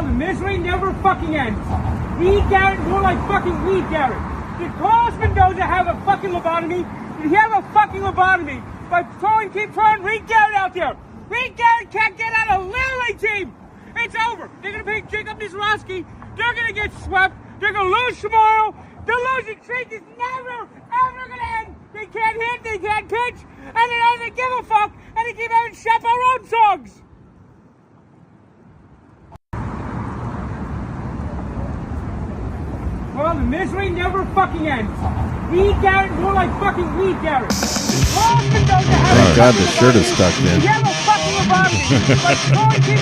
the misery never fucking ends. Lee Garrett, more like fucking Lee Garrett. Did Carlos Mendoza have a fucking lobotomy? Did he have a fucking lobotomy? By keep throwing Lee Garrett out there. Lee Garrett can't get out of a Little League team. It's over. They're going to pick Jacob Nisrowski. They're going to get swept. They're going to lose tomorrow. The losing streak is never, ever going to end. They can't hit, they can't pitch, and they don't even give a fuck, and they keep having chaperone songs. Well, the misery never fucking ends. Lee Garrett, more like fucking Lee Garrett. Thank God the shirt is stuck in.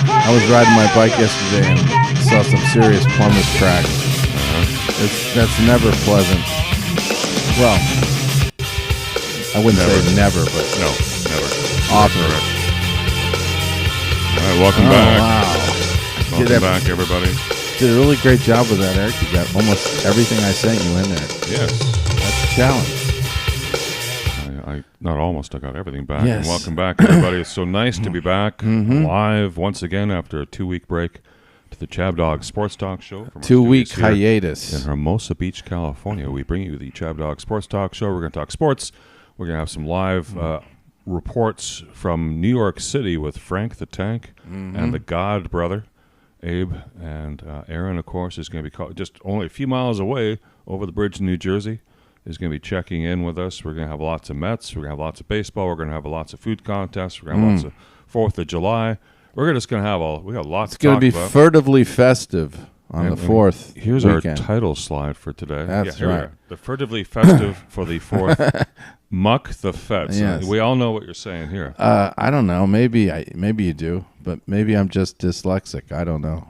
I was riding my bike yesterday and saw some serious plumber's tracks. That's never pleasant. Well, I wouldn't say never, but no, never. Often. All right, welcome back. Wow. Welcome back, everybody. Did a really great job with that, Eric. You got almost everything I sent you in there. Yes. That's a challenge. I not almost. I got everything back. Yes. And welcome back, everybody. It's so nice to be back live once again after a 2-week break to the ChabDog Sports Talk Show. 2-week hiatus. In Hermosa Beach, California. We bring you the ChabDog Sports Talk Show. We're going to talk sports. We're going to have some live reports from New York City with Frank the Tank and the Gaud Brudder. Abe and Aaron, of course, is going to be just only a few miles away over the bridge in New Jersey. Is going to be checking in with us. We're going to have lots of Mets. We're going to have lots of baseball. We're going to have lots of food contests. We're going to have lots of 4th of July. We're just going to have we got lots to talk about. It's going to be furtively festive on the 4th. Here's weekend. Our title slide for today. That's right. The Furtively Festive for the 4th. Muck the Fets. Yes. We all know what you're saying here. I don't know. Maybe you do, but maybe I'm just dyslexic. I don't know.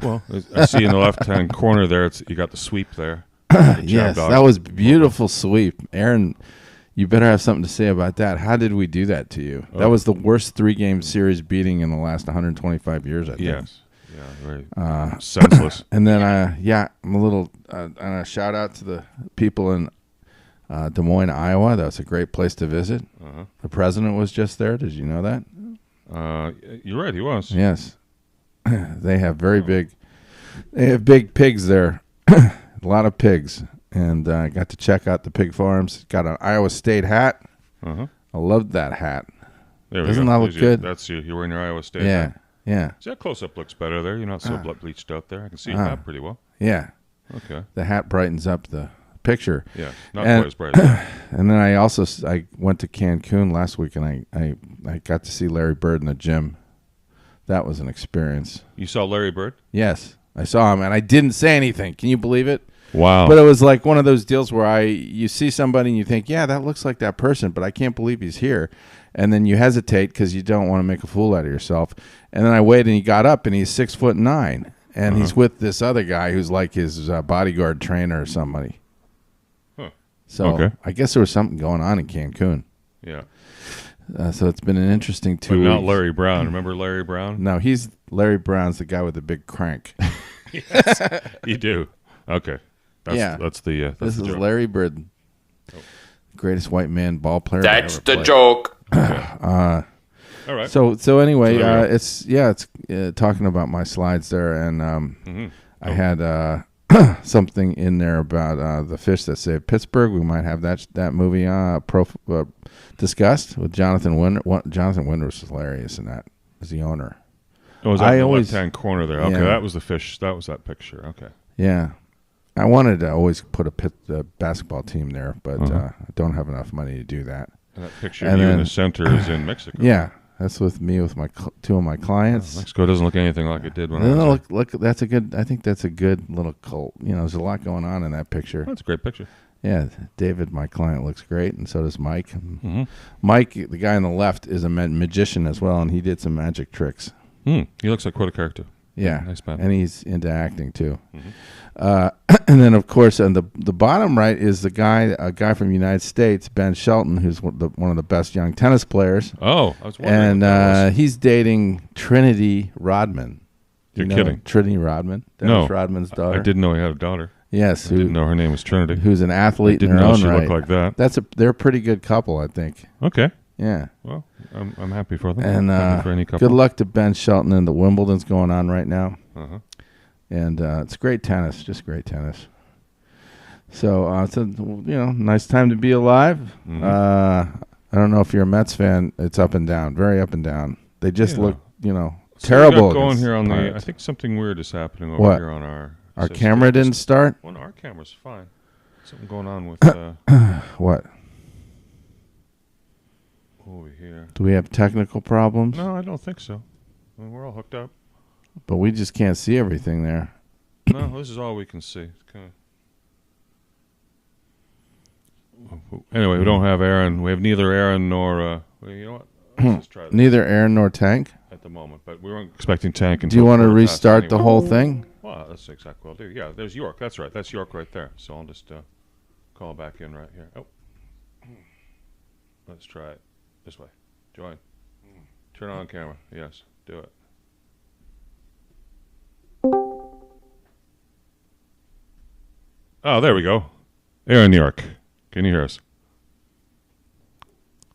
Well, I see in the left-hand corner there, you got the sweep there. Yes, that was beautiful sweep. Aaron, you better have something to say about that. How did we do that to you? That was the worst 3-game series beating in the last 125 years, I think. Yes. Yeah, very senseless. And then, I'm a little a shout out to the people in Des Moines, Iowa. That's a great place to visit. The president was just there. Did you know that? You're right. He was. Yes. They have big pigs there. A lot of pigs. And I got to check out the pig farms. Got an Iowa State hat. I loved that hat. Doesn't that look good? That's you. You're wearing your Iowa State hat. hat. Yeah. See, that close-up looks better there. You're not so bleached out there. I can see your hat pretty well. Yeah. Okay. The hat brightens up the picture. Yeah, not quite as bright as that. And then I went to Cancun last week, and I got to see Larry Bird in the gym. That was an experience. You saw Larry Bird? Yes. I saw him, and I didn't say anything. Can you believe it? Wow. But it was like one of those deals where you see somebody and you think, yeah, that looks like that person, but I can't believe he's here. And then you hesitate because you don't want to make a fool out of yourself. And then I waited, and he got up, and he's 6'9", and he's with this other guy who's like his bodyguard trainer or somebody. Huh. So I guess there was something going on in Cancun. Yeah. So it's been an interesting 2 weeks. But not Larry Brown. Remember Larry Brown? No, Larry Brown's the guy with the big crank. Yes, you do. Okay. That's the this is joke. Larry Bird, greatest white man ball player. That's the joke. All right. So anyway, it's talking about my slides there, and I had something in there about the fish that saved Pittsburgh. We might have that movie discussed with Jonathan Winder. Jonathan Winder was hilarious in that as the owner. Oh, was that in the left-hand corner there? Okay, that was the fish. That was that picture. Okay. Yeah. I wanted to always put a basketball team there, but I don't have enough money to do that. And that picture of you in the center is in Mexico. Yeah, that's with me with my two of my clients. Mexico doesn't look anything like it did when I was there. Look, that's a good. I think that's a good little cult. There's a lot going on in that picture. That's a great picture. Yeah, David, my client, looks great, and so does Mike. Mike, the guy on the left, is a magician as well, and he did some magic tricks. He looks like quite a character. Yeah, nice man. And he's into acting too. And then, of course, on the bottom right is a guy from the United States, Ben Shelton, who's one of the best young tennis players. Oh, I was wondering. And he's dating Trinity Rodman. You're kidding. Trinity Rodman, Dennis Rodman's daughter. I didn't know he had a daughter. Yes, I didn't know her name was Trinity. Who's an athlete in her own right. Didn't know she looked like that. They're a pretty good couple, I think. Okay. Yeah. Well, I'm happy for them. And happy for any couple. Good luck to Ben Shelton, and the Wimbledon's going on right now. And it's great tennis, just great tennis. So it's a nice time to be alive. Mm-hmm. I don't know if you're a Mets fan. It's up and down, very up and down. They just look, So terrible. we got going here on Pirates. I think something weird is happening over here on our system. Camera didn't start. Well, no, our camera's fine. Something going on with What? over here. Do we have technical problems? No, I don't think so. I mean, we're all hooked up. But we just can't see everything there. No, this is all we can see. Anyway, we don't have Aaron. We have neither Aaron nor. You know what? Let's just try this. Neither Aaron nor Tank. At the moment, but we weren't expecting Tank. Do you want to restart the whole thing? Well, that's exactly what I'll do. Yeah, there's York. That's right. That's York right there. So I'll just call back in right here. Oh, let's try it this way. Join. Turn on camera. Yes, do it. Oh, there we go. Aaron York. Can you hear us?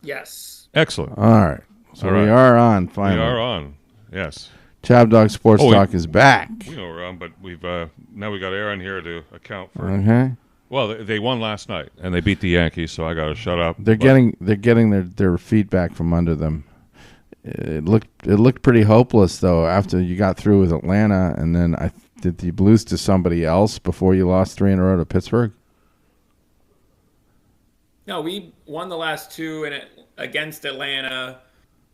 Yes. Excellent. All right. So we are on finally. We are on. Yes. ChabDog Sports Talk is back. We know we're on, but we've now we got Aaron here to account for. Okay. Well, they won last night and they beat the Yankees, so I got to shut up. They're getting their feet back from under them. It looked pretty hopeless though after you got through with Atlanta, and then did you lose to somebody else before you lost 3 in a row to Pittsburgh? No, we won the last 2 against Atlanta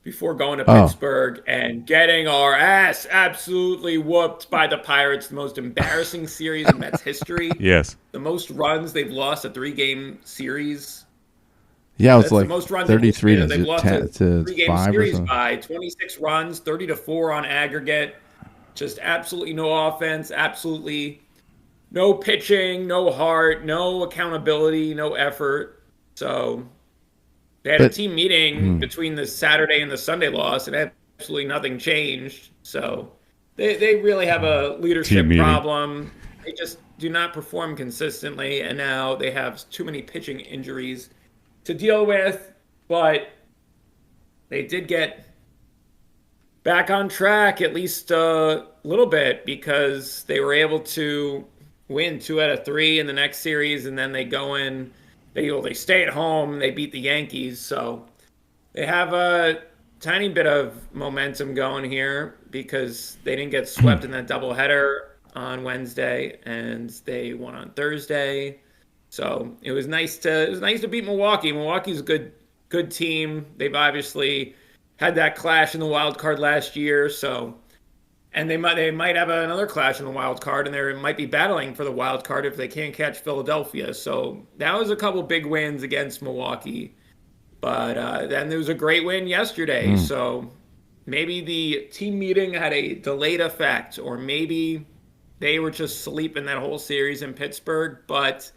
before going to Pittsburgh and getting our ass absolutely whooped by the Pirates, the most embarrassing series in Mets history. Yes. The most runs they've lost a 3-game series. Yeah, it was like the most runs 33 to 10 lost 10 a to 3-game 5 or series something. by 26 runs, 30-4 on aggregate. Just absolutely no offense, absolutely no pitching, no heart, no accountability, no effort. So they had a team meeting between the Saturday and the Sunday loss, and absolutely nothing changed. So they really have a leadership problem. They just do not perform consistently, and now they have too many pitching injuries to deal with. But they did get back on track at least a little bit because they were able to win 2 out of 3 in the next series, and then they go in. They stay at home. They beat the Yankees, so they have a tiny bit of momentum going here because they didn't get swept in that doubleheader on Wednesday, and they won on Thursday. So it was nice to beat Milwaukee. Milwaukee's a good team. They've obviously had that clash in the wild card last year, so. And they might have another clash in the wild card, and they might be battling for the wild card if they can't catch Philadelphia. So that was a couple big wins against Milwaukee. But then there was a great win yesterday. So maybe the team meeting had a delayed effect, or maybe they were just sleeping that whole series in Pittsburgh. But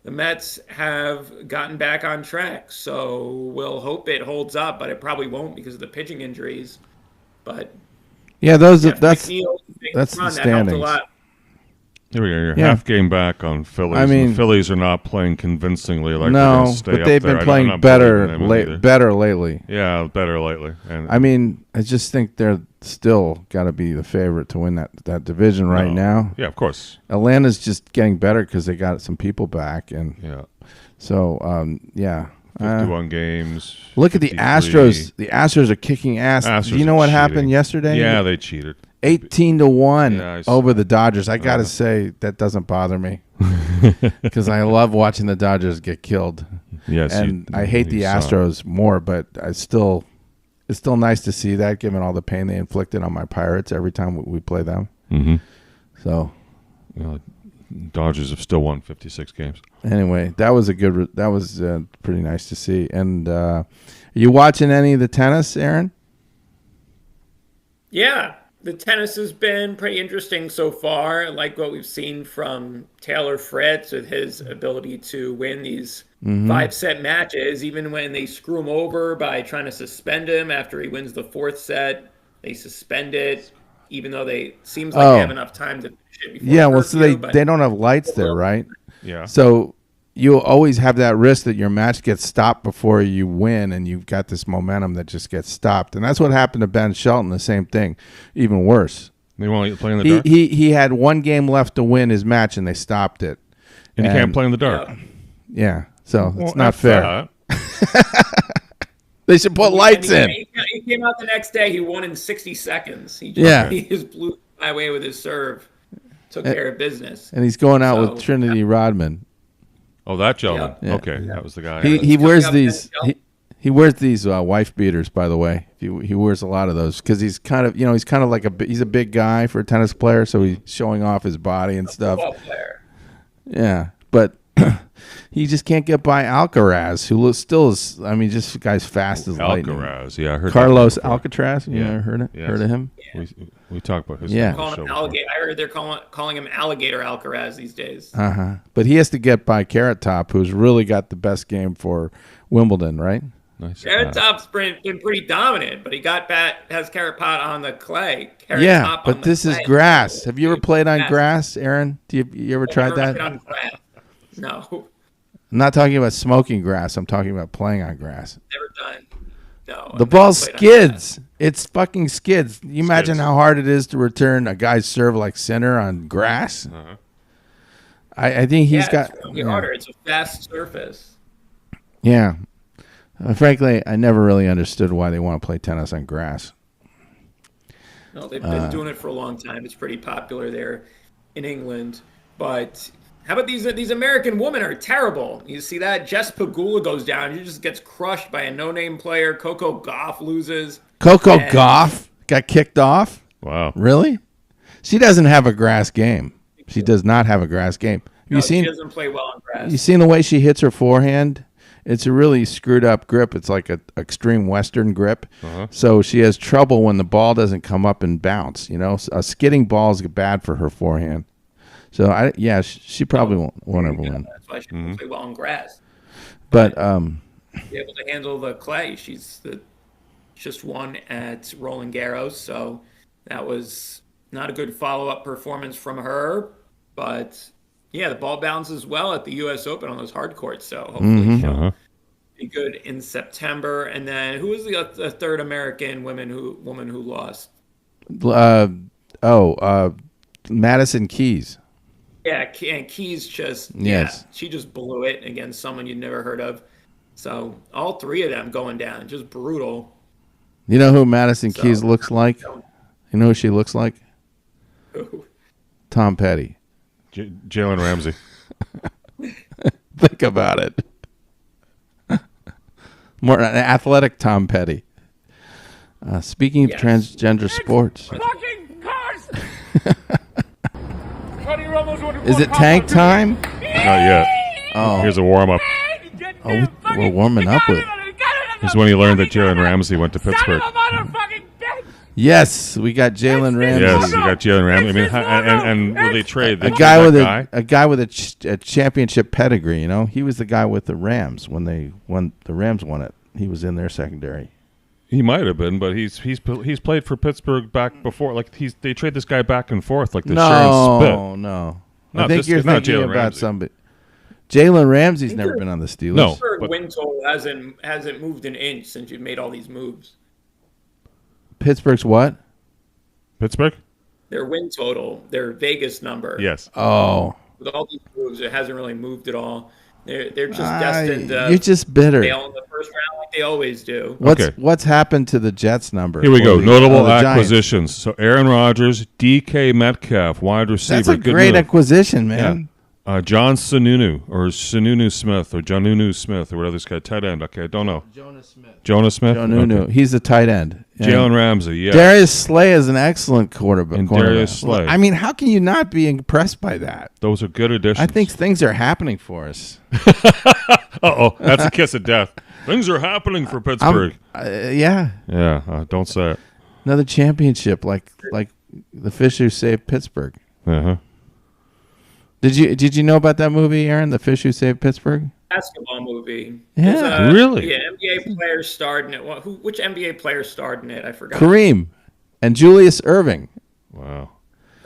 the Mets have gotten back on track. So we'll hope it holds up, but it probably won't because of the pitching injuries. But yeah, that's the that standings. Here we go. You're half game back on Phillies. I mean, the Phillies are not playing convincingly like they're no, going to stay but up they've there. been playing better lately. Yeah, better lately. And I mean, I just think they're still got to be the favorite to win that division right now. Yeah, of course. Atlanta's just getting better because they got some people back, and so yeah. 51 games. Look at the 53. Astros. The Astros are kicking ass. Do you know what happened yesterday? Yeah, they cheated. 18-1 over the Dodgers. I got to say, that doesn't bother me because I love watching the Dodgers get killed. Yes, and I hate the Astros more, but it's still nice to see that, given all the pain they inflicted on my Pirates every time we play them. Mm-hmm. So, Dodgers have still won 56 games. Anyway, that was pretty nice to see. And are you watching any of the tennis, Aaron? Yeah, the tennis has been pretty interesting so far. I like what we've seen from Taylor Fritz with his ability to win these 5-set matches, even when they screw him over by trying to suspend him after he wins the 4th set. They suspend it, even though seems like they have enough time to finish it before. Yeah, well, so they don't have lights there, right? Yeah. So you'll always have that risk that your match gets stopped before you win, and you've got this momentum that just gets stopped. And that's what happened to Ben Shelton, the same thing, even worse. They won't let you play in the dark? He had one game left to win his match, and they stopped it. And you can't play in the dark. Yeah, so Well, it's not fair. that. They should put lights in. He came out the next day. He won in 60 seconds. He just blew my way with his serve. Took care of business. And he's going out with Trinity Rodman. Oh, that gentleman. Yeah. Okay, that was the guy. He wears these. He wears these wife beaters. By the way, he wears a lot of those because he's kind of like he's a big guy for a tennis player, so he's showing off his body and stuff. Football player. Yeah, but he just can't get by Alcaraz, who still is. I mean, just guy's fast as lightning. Alcaraz, yeah, I heard Carlos Alcatraz. You Yeah. ever heard it? Yes. Heard of him? Yeah. We talked about his Yeah. Calling him alligator. I heard they're calling him Alligator Alcaraz these days. But he has to get by Carrot Top, who's really got the best game for Wimbledon, right? Nice. Carrot Top's been pretty dominant, but he has Carrot Pot on the clay. Carrot Yeah, Top but on this the is clay. grass. Have you ever played on grass, Aaron? You ever tried Never that? been on grass. No, I'm not talking about smoking grass. I'm talking about playing on grass. never done. No. The I've ball never played on grass. skids. It's fucking skids. You imagine Skids. how hard it is to return a guy's serve like center on grass? Uh-huh. I think he's Yeah, got. it's really harder. It's a fast surface. Yeah. Frankly, I never really understood why they want to play tennis on grass. No, they've been doing it for a long time. It's pretty popular there in England. But how about these American women are terrible. You see that? Jess Pegula goes down. She just gets crushed by a no-name player. Coco Gauff loses. Coco Gauff got kicked off? Wow. Really? She doesn't have a grass game. She does not have a grass game. She doesn't play well on grass. You seen the way she hits her forehand? It's a really screwed up grip. It's like an extreme Western grip. Uh-huh. So she has trouble when the ball doesn't come up and bounce. You know, a skidding ball is bad for her forehand. So she probably won't ever win. That's why she doesn't play well on grass. But Be able to handle the clay. She's just won at Roland Garros, so that was not a good follow-up performance from her. But yeah, the ball bounces well at the U.S. Open on those hard courts, so hopefully she'll be good in September. And then who was the third American woman who lost? Madison Keys. Yeah, and Keys she just blew it against someone you'd never heard of. So all three of them going down, just brutal. You know who Madison Keys looks like? You know who she looks like? Who? Tom Petty. Jalen Ramsey. Think about it. More an athletic Tom Petty. Speaking of transgender sports. Fucking cars! Is it tank time? Not yet. Oh. Here's a warm-up. Oh, we're warming up with. This is when he learned that Jalen Ramsey went to Pittsburgh. Yes, we got Jalen Ramsey. Yes, you got Jalen Ramsey. I mean, and will they trade? A guy with a championship pedigree. You know, he was the guy with the Rams when the Rams won it. He was in their secondary. He might have been, but he's played for Pittsburgh back before. Like they trade this guy back and forth, like the Sharon Spit. No. No, I think you're thinking about Ramsey. somebody. Jalen Ramsey's never been on the Steelers. No. Pittsburgh win total hasn't moved an inch since you've made all these moves. Pittsburgh's what? Pittsburgh? Their win total, their Vegas number. Yes. Oh. With all these moves, it hasn't really moved at all. They're just destined to you're just bitter. fail in the first round like they always do. What's happened to the Jets number? Here we go. Notable the acquisitions. So Aaron Rodgers, DK Metcalf, wide receiver. That's a Good great move. acquisition, man. Yeah. John Sununu or Sununu Smith or Jonunu Smith or whatever this guy, tight end. Okay, I don't know. Jonas Smith. Jonunu. Okay. He's the tight end. Yeah. Jalen Ramsey. Yeah. Darius Slay is an excellent quarterback. And Darius Slay. I mean, how can you not be impressed by that? Those are good additions. I think things are happening for us. Uh-oh, that's a kiss of death. Things are happening for Pittsburgh. Yeah. Yeah, don't say it. Another championship like the fish who saved Pittsburgh. Uh-huh. Did you know about that movie, Aaron? The Fish Who Saved Pittsburgh? Basketball movie. Yeah. Really? Yeah, NBA players starred in it. Which NBA player starred in it? I forgot. Kareem and Julius Erving. Wow.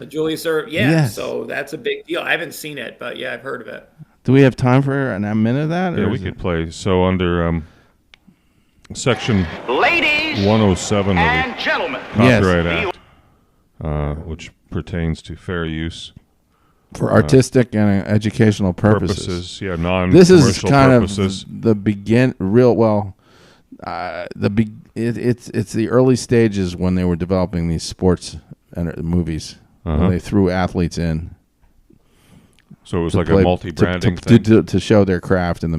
Julius Erving. Yeah, Yes. so that's a big deal. I haven't seen it, but yeah, I've heard of it. Do we have time for a minute of that? Yeah, or we is could it- play. So under section Ladies 107 of and the gentlemen, Copyright Yes. Act, which pertains to fair use. For artistic and educational purposes. Yeah, non-commercial This is kind purposes. of the it's the early stages when they were developing these sports and movies. When they threw athletes in. So it was like a multi-branding thing? To show their craft in the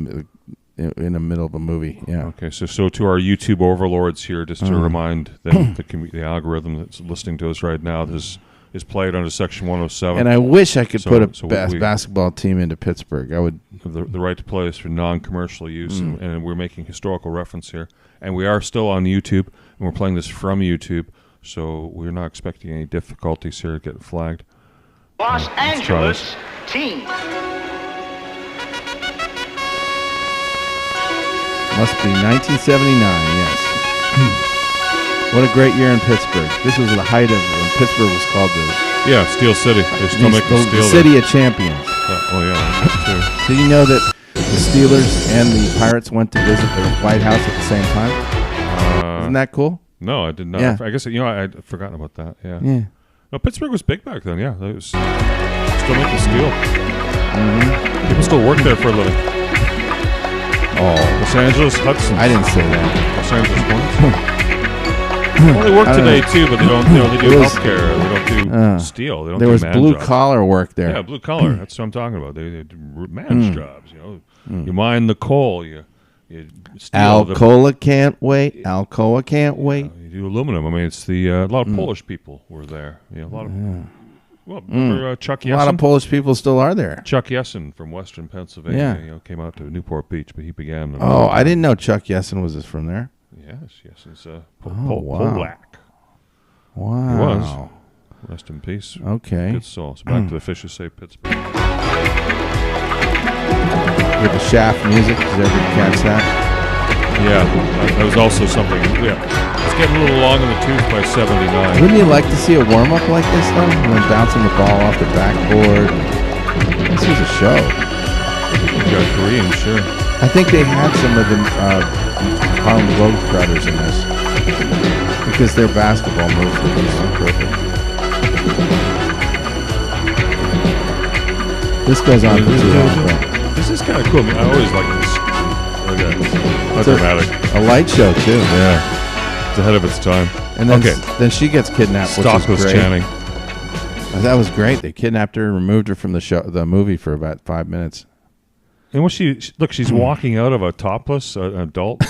middle of a movie. Yeah. Okay, so to our YouTube overlords here, just to remind them, the algorithm that's listening to us right now, this is played under Section 107. And I wish I could put a basketball team into Pittsburgh. I would. The right to play is for non-commercial use, and we're making historical reference here. And we are still on YouTube, and we're playing this from YouTube, so we're not expecting any difficulties here getting flagged. Los Angeles team. Must be 1979, yes. What a great year in Pittsburgh. This was the height of when Pittsburgh was called the Steel City. They're still making steel. The city of champions. That's true. Did you know that the Steelers and the Pirates went to visit the White House at the same time? Isn't that cool? No, I did not. Yeah. I guess I'd forgotten about that. Yeah. Yeah. No, Pittsburgh was big back then. Yeah, it was still making steel. People still work there for a living. Los Angeles Hudson. I didn't say that. Los Angeles Hornets. Well, they work today too, but they don't. They do healthcare. They don't do steel. They don't. There do was man blue jobs. collar work there. Yeah, blue collar. That's what I'm talking about. They do man's jobs. You mine the coal. You steal Alcoa can't wait. Alcoa can't wait. You do aluminum. I mean, it's a lot of Polish people were there. A lot of. Well, remember Chuck Yessen? A lot of Polish people still are there. Chuck Yessen from Western Pennsylvania. Came out to Newport Beach, but he began. I didn't know Chuck Yessen was from there. Yes, he's wow. Polak. Wow. He was. Rest in peace. Okay. Good soul. So back to the Fish Who Saved Pittsburgh. With the Shaft music, did everybody catch that? Yeah, that was also something. Yeah, it's getting a little long in the tooth by 79. Wouldn't you like to see a warm-up like this, though? And then bouncing the ball off the backboard. This was a show. You got Korean, sure. I think they had some of the Harlem Globetrotters in this because their basketball moves were just so perfect. This goes on for too long. This is kind of cool. I mean, I always like this. That's dramatic. A light show too. Yeah, it's ahead of its time. And then, then she gets kidnapped. Stockless which is great. Channing. That was great. They kidnapped her, removed her from the movie for about 5 minutes. And she's walking out of a topless adult.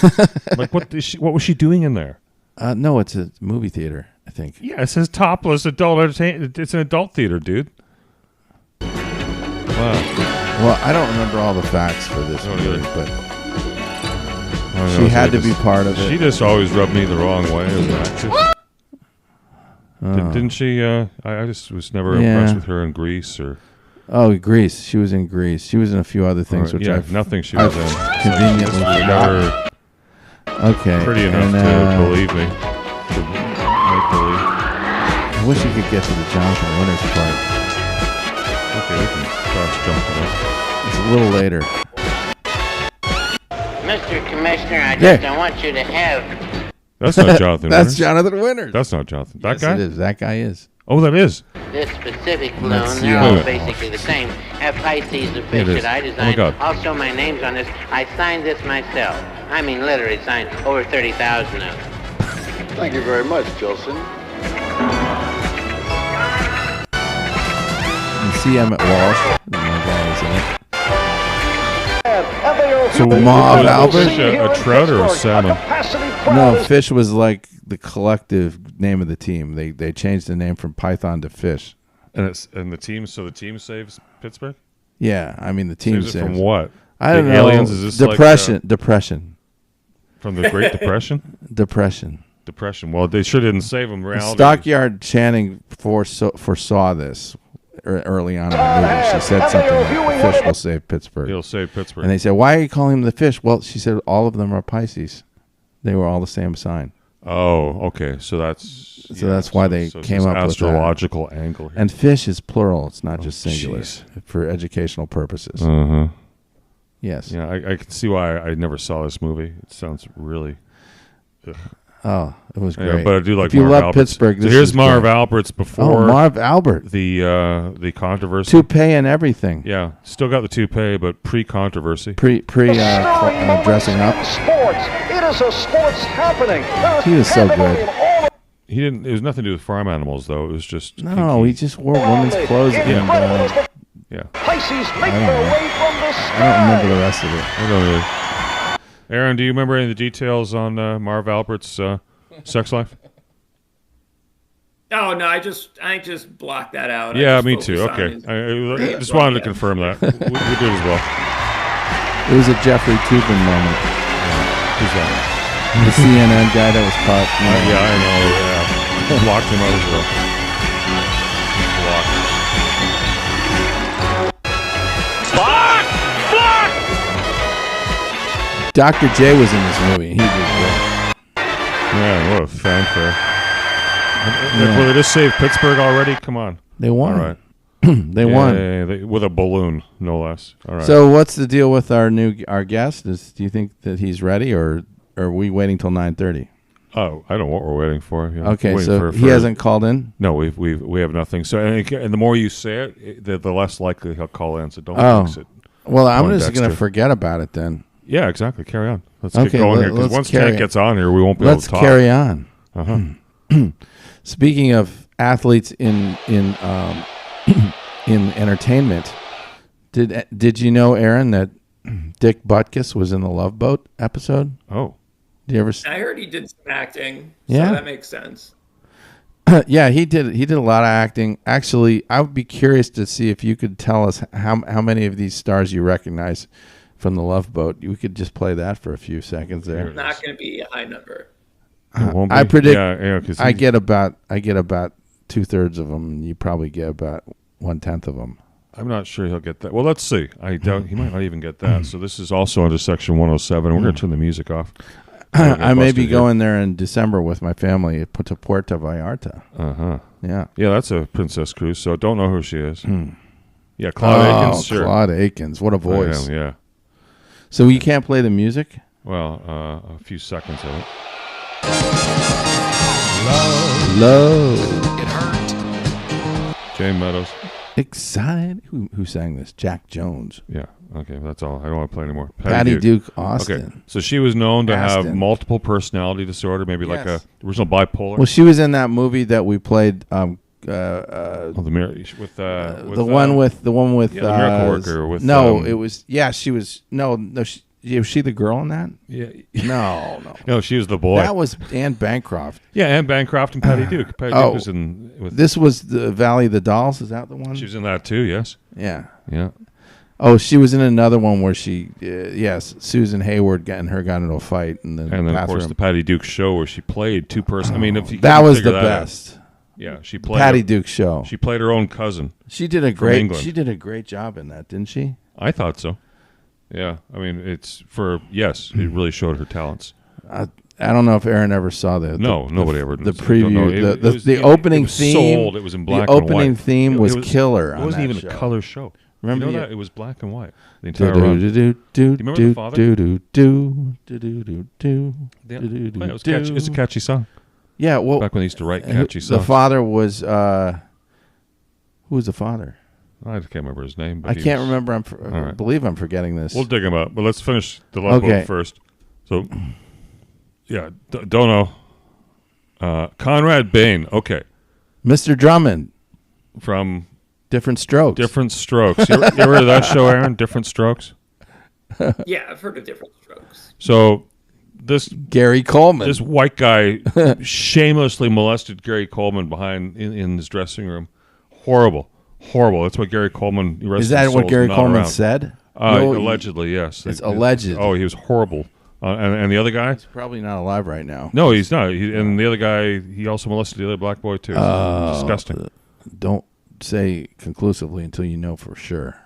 Like what was she doing in there? No, it's a movie theater, I think. Yeah, it says topless adult entertainment. It's an adult theater, dude. Wow. Well, I don't remember all the facts for this movie, but she had to be part of it. She just always rubbed me the wrong way as an actress. Didn't she? I just was never impressed with her in Grease or. Oh, Grease. She was in Grease. She was in a few other things, which nothing she was in. Conveniently never. Okay. Pretty enough to believe me. To make believe. I wish you could get to the Jonathan Winters part. Okay, we can cross jump it up. It's a little later. Mr. Commissioner, I just don't want you to have... That's not Jonathan That's Winters. Jonathan Winters. That's not Jonathan. That guy? It is. That guy is. Oh, that is. This specific balloon, they're all basically the same. Have Pisces, the fish that I designed. God. I'll show my names on this. I signed this myself. I mean, literally signed over 30,000 of them. Thank you very much, Jolson. And see Emmett Walsh. My guy is in it. So Mauve Albert? A trout or a salmon? No, Fish was like the collective name of the team. They changed the name from Python to Fish. And the team. So the team saves Pittsburgh. Yeah, I mean the team saves it from what? I don't know. Aliens? Is this depression? From the Great Depression. Depression. Well, they sure didn't save them. Reality. Stockyard Channing foresaw this early on in the movie. She said something like, Fish will save Pittsburgh. He'll save Pittsburgh. And they said, why are you calling him the Fish? Well, she said all of them are Pisces. They were all the same sign. Oh, okay. So that's why they came up with astrological angle here. And fish is plural. It's not just singular for educational purposes. Uh-huh. Yes. Yeah, I can see why I never saw this movie. It sounds really... Oh, it was Yeah, great. but I do like if you Marv love Albert's. Pittsburgh, So this here's is Marv great. Albert's before Marv Albert. the controversy. Toupee and everything. Yeah, still got the toupee, but pre-controversy. Dressing up. Sports. It is a sports happening. He was so good. He didn't. It was nothing to do with farm animals, though. It was just No, he just wore women's clothes. And, yeah. Pisces make I don't their know. way from the sky. I don't remember the rest of it. I don't really. Aaron, do you remember any of the details on Marv Albert's sex life? Oh no, I just blocked that out. Yeah, I just me too. focused on Okay, his- I just wanted to confirm that. We did as well. It was a Jeffrey Toobin moment. Who's that? The CNN guy that was caught. Yeah, I know. Yeah, blocked him out as well. Blocked. Dr. J was in this movie. He did great. Man, what a fanfare! Yeah. Will they just save Pittsburgh already? Come on. They won. All right. They won. Yeah, with a balloon, no less. All right. So what's the deal with our guest? Do you think that he's ready, or are we waiting till 9:30? Oh, I don't know what we're waiting for. Yeah, Okay, waiting so he hasn't called in. No, we have nothing. So and the more you say it, the less likely he'll call in. So don't fix it. Well, I'm Going just going to Dexter. forget about it then. Yeah, exactly. Carry on. Let's Okay, get going here let's because once carry Tank on. gets on here, we won't be able to talk. Let's carry on. Uh-huh. Speaking of athletes in entertainment, did you know, Aaron, that Dick Butkus was in the Love Boat episode? Oh, Did you ever? I heard he did some acting. Yeah? So that makes sense. Yeah, he did. He did a lot of acting. Actually, I would be curious to see if you could tell us how many of these stars you recognize from the Love Boat. You could just play that for a few seconds there. Not going to be a high number. it won't be? I predict. Yeah, 'cause I get about 2/3 of them, and you probably get about 1/10 of them. I'm not sure he'll get that. Well, let's see. I doubt he might not even get that. So this is also under Section 107. We're going to turn the music off. I may be going there in December with my family to Puerto Vallarta. Uh-huh. Yeah. Yeah, that's a princess cruise, so don't know who she is. Yeah, Claude Akins, sure. Claude Akins. What a voice. Yeah. So you can't play the music? Well, a few seconds of it. Love. Jane Meadows. Excited. Who sang this? Jack Jones. Yeah. Okay, that's all. I don't want to play anymore. Patty Duke Austin. Okay, so she was known to have Aston. multiple personality disorder, maybe like Yes. a original bipolar. Well, she was in that movie that we played. Oh, the mirror with The one with yeah, the miracle worker with it was she was was she the girl in that? yeah No. no, she was the boy. That was Anne Bancroft. Yeah, Anne Bancroft and Patty Duke. Patty Duke was in with. This was the Valley of the Dolls. Is that the one? She was in that too. Yes. Yeah. Yeah. Oh, she was in another one where she, Susan Hayward got into a fight in the And then bathroom. of course the Patty Duke show where she played two person. I mean, if you that couldn't was figure the that out- best. Yeah, she played Patty Duke show. She played her own cousin. She did a England. great job in that, didn't she? I thought so. Yeah, I mean, it really showed her talents. I don't know if Aaron ever saw the Nobody ever. the I don't know. preview. It was- The it opening was theme. Sold. It was in black the and white. opening theme was killer. It on wasn't that even show. a color show. Remember you know the- that it was black and white the entire run. Do you remember the father? Yeah, it was catchy. It's a catchy song. Yeah, well, Back when they used to write catchy the songs. father was who was the father? I can't remember his name. But I he can't was- remember. All right. I believe I'm forgetting this. We'll dig him up, but let's finish the love Okay. boat first. So, yeah, don't know. Conrad Bain. Okay, Mr. Drummond, from Different Strokes. Different Strokes. You ever heard of that show, Aaron? Different Strokes. Yeah, I've heard of different strokes. So this Gary Coleman. this white guy shamelessly molested Gary Coleman in his dressing room. Horrible. That's what Gary Coleman. Is that what Gary Coleman said? No, allegedly, yes. It's alleged. Oh, he was horrible. And the other guy? He's probably not alive right now. No, he's not. And the other guy, he also molested the other black boy too. Disgusting. Don't say conclusively until you know for sure.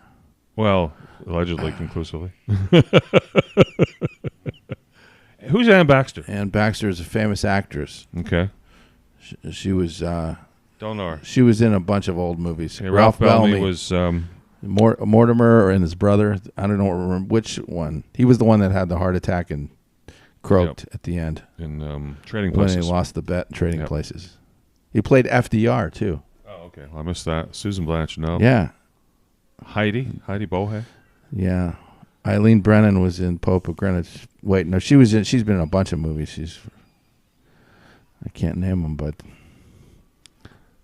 Well, allegedly, conclusively. Who's Ann Baxter? Ann Baxter is a famous actress. Okay. She was. Don't know her. She was in a bunch of old movies. Yeah, Ralph Bellamy was. Mortimer and his brother. I don't know which one. He was the one that had the heart attack and croaked at the end in Trading when Places. he lost the bet in Trading Places. He played FDR too. Oh, okay. Well, I missed that. Susan Blanche, no. Yeah. Heidi Bohe. Yeah. Eileen Brennan was in Pope of Greenwich. Wait, no, she's been in a bunch of movies. I can't name them, but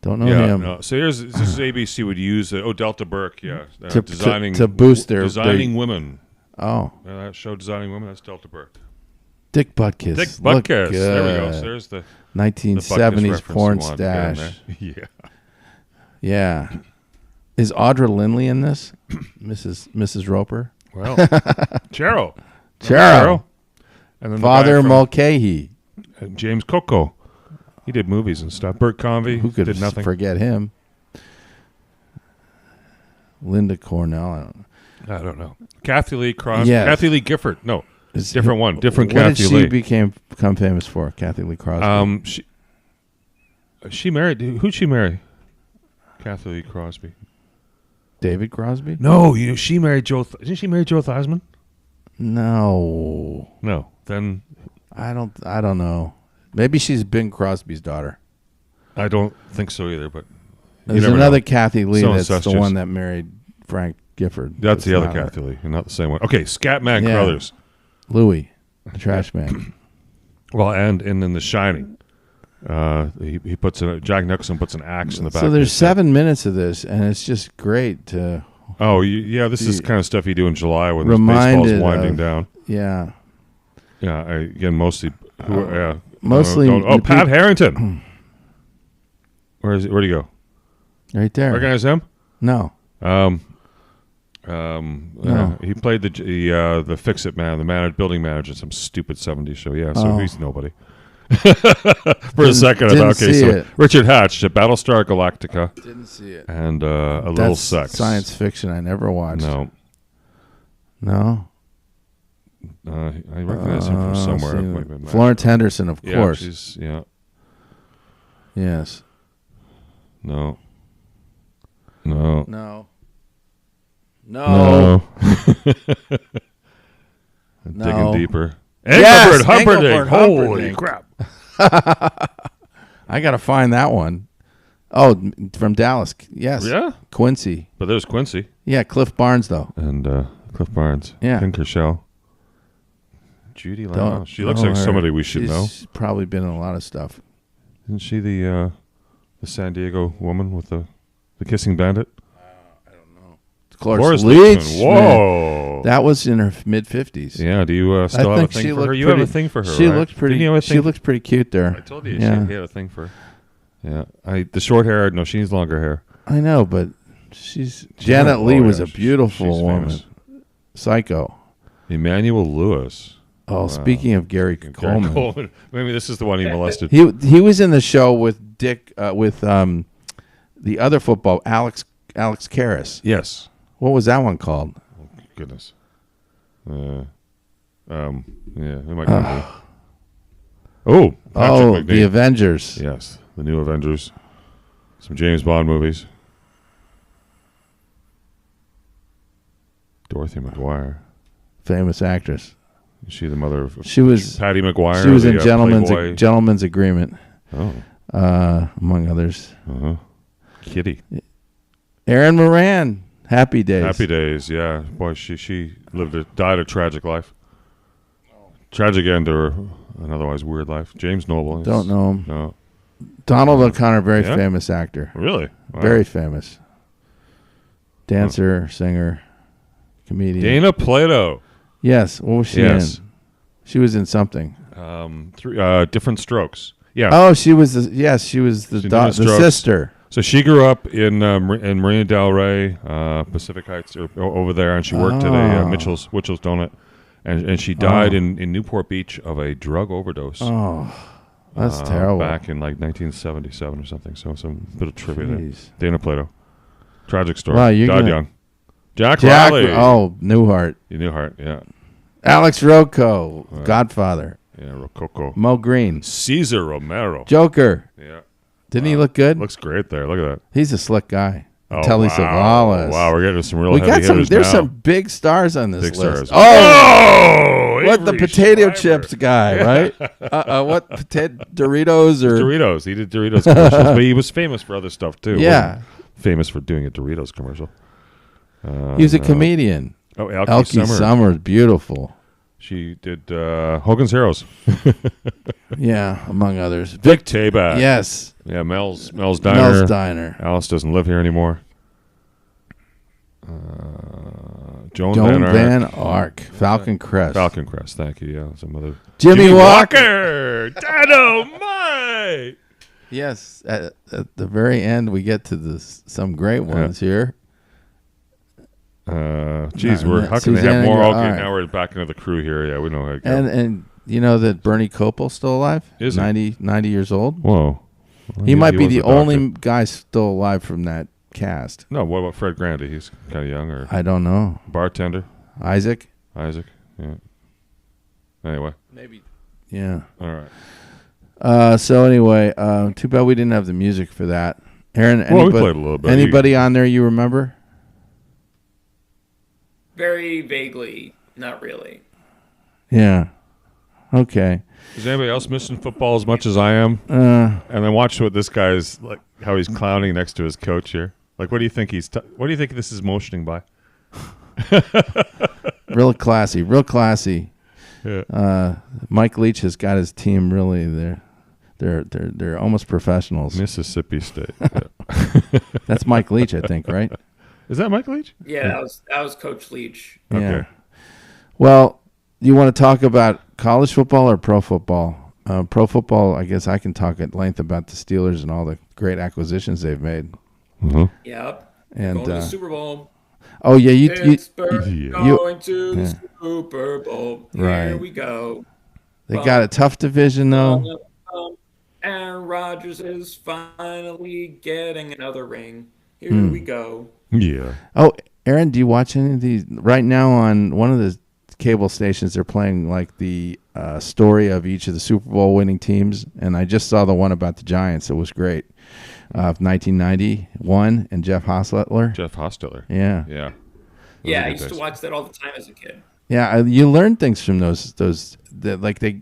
don't know him. No. So this is ABC would use Delta Burke, designing to boost their women. Oh, that show Designing Women. That's Delta Burke. Dick Butkus. Dick Butkus. There we go. So there's the 1970s porn stash. Yeah. Is Audra Lindley in this? Mrs. Roper? Well, Chero. And then Father Mulcahy. James Coco. He did movies and stuff. Burt Convey. Who could did nothing. forget him? Linda Cornell. I don't know. Kathy Lee Crosby. Yes. Kathy Lee Gifford. No. Different one. Different what Kathy did Lee. She become famous for? Kathy Lee Crosby. She married. Who'd she marry? Kathy Lee Crosby. David Crosby? No, she married Joe. Didn't she marry Joe Theismann? No. Then I don't know. Maybe she's Bing Crosby's daughter. I don't think so either. But there's another Kathy Lee that's the one that married Frank Gifford. That's the other Kathy Lee, and not the same one. Okay, Scatman Crothers. Louis, the trash man. Well, and in The Shining, he puts Jack Nicholson puts an axe in the back. So there's 7 minutes of this, and it's just great to. Oh yeah, this is kind of stuff you do in July when the baseball's winding down. Yeah. Yeah. Again, mostly. Mostly. Pat Harrington. Where'd he go? Right there. Recognize him? No. He played the Fix-It man, the building manager in some stupid 70s show. Yeah, so he's nobody. For a second, I thought, so Richard Hatch, Battlestar Galactica. Didn't see it. And a Little Sex. Science fiction I never watched. No. I recognize him from somewhere. Florence Henderson, of course. Yeah. Yes. No. Digging deeper. Yes, Humperdinck. Holy crap. I got to find that one. Oh, from Dallas. Yes. Yeah? Quincy. But there's Quincy. Yeah, Cliff Barnes, though. And Cliff Barnes. Yeah. Ken Kershaw. Judy Lau. She looks like somebody we should know. She's probably been in a lot of stuff. Isn't she the San Diego woman with the kissing bandit? I don't know. Cloris Leachman. Whoa. That was in her mid-50s. Yeah, do you still have a thing for her? You have a thing for her, She right? looked pretty. She looked pretty cute there. I told you she had a thing for her. Yeah. The short hair, no, she needs longer hair. I know, but Janet Leigh was a beautiful woman. Famous. Psycho. Emmanuel Lewis. Oh, wow. Speaking of Gary Coleman. Maybe this is the one he molested. He was in the show with Dick with the other football Alex Karras. Yes. What was that one called? Oh, goodness. Yeah, it might be. Patrick McNee. The Avengers. Yes, the new Avengers. Some James Bond movies. Dorothy McGuire. Famous actress. Is she the mother of Patty McGuire? She was in Gentleman's Agreement. Oh. Among others. Uh-huh. Kitty. Erin Moran. Happy Days. Happy Days, yeah. Boy, she died a tragic life. Tragic end to an otherwise weird life. James Noble. Don't know him. No. Donald O'Connor, very famous actor. Really? Wow. Very famous. Dancer, singer, comedian. Dana Plato. Yes. What was she in? She was in something. Different Strokes. Yeah. Oh, she was the sister. So she grew up in Marina Del Rey, Pacific Heights, over there, and she worked at a Mitchell's Donut, and she died in Newport Beach of a drug overdose. Oh, that's terrible. Back in like 1977 or something. So some bit of trivia there. Dana Plato. Tragic story. Wow, died young. Jack Riley. Oh, Newhart. Newhart, yeah. Alex Rocco, Godfather. Yeah, Rococo. Mo Green. Cesar Romero. Joker. Yeah. Didn't he look good? Looks great there. Look at that. He's a slick guy. Telly Savalas. Wow, we're getting some real We heavy got some. hitters There's now. some big stars on this Big list. stars. Oh, what the Avery potato Schreiber. chips guy, right? What Doritos or Doritos. He did Doritos commercials, but he was famous for other stuff too. Yeah. Wasn't famous for doing a Doritos commercial. He was a comedian. Oh, Elkie Summers, beautiful. She did Hogan's Heroes. Yeah, among others. Vic Tayback. Yes. Yeah, Mel's Diner. Mel's Diner. Alice doesn't live here anymore. Joan Van Ark. Falcon Crest. Falcon Crest, thank you. Yeah, some other. Jimmy Walker. Dynamite. Yes. At the very end, we get to some great ones here. Geez, how can they have more? Okay, now we're back into the crew here. Yeah, we know how to go. And you know that Bernie Kopel's still alive? Is he? 90 years old. Whoa. He might be was the a doctor. only guy still alive from that cast. No, what about Fred Grandy? He's kind of young, or I don't know. bartender Isaac? Isaac. Yeah. Anyway, Maybe. Yeah. all right. So anyway, too bad we didn't have the music for that. Aaron, Well, we played a little bit. Anybody on there you remember? Very vaguely, not really. Yeah. Okay. Is anybody else missing football as much as I am? Uh, And then watch what this guy's like, how he's clowning next to his coach here. Like, what do you think what do you think this is motioning by? real classy. Real classy. Yeah. Mike Leach has got his team really. They're almost professionals. Mississippi State. Yeah. That's Mike Leach, I think, right? Is that Mike Leach? Yeah, that was Coach Leach. Yeah. Okay. Well, you want to talk about college football or pro football? Pro football, I guess I can talk at length about the Steelers and all the great acquisitions they've made. Mm-hmm. Yep. And Going to the Super Bowl. oh yeah, you Pittsburgh going to the Super Bowl. Here Right. we go. they got a tough division though. Aaron Rodgers is finally getting another ring. Here we go. Yeah. Oh, Aaron, do you watch any of these right now on one of the cable stations? They're playing like the story of each of the Super Bowl winning teams, and I just saw the one about the Giants. It was great. 1991 and Jeff Hostetler. Jeff Hostetler. Yeah. Yeah. Yeah, I used to watch that all the time as a kid. Yeah, you learn things from those that like they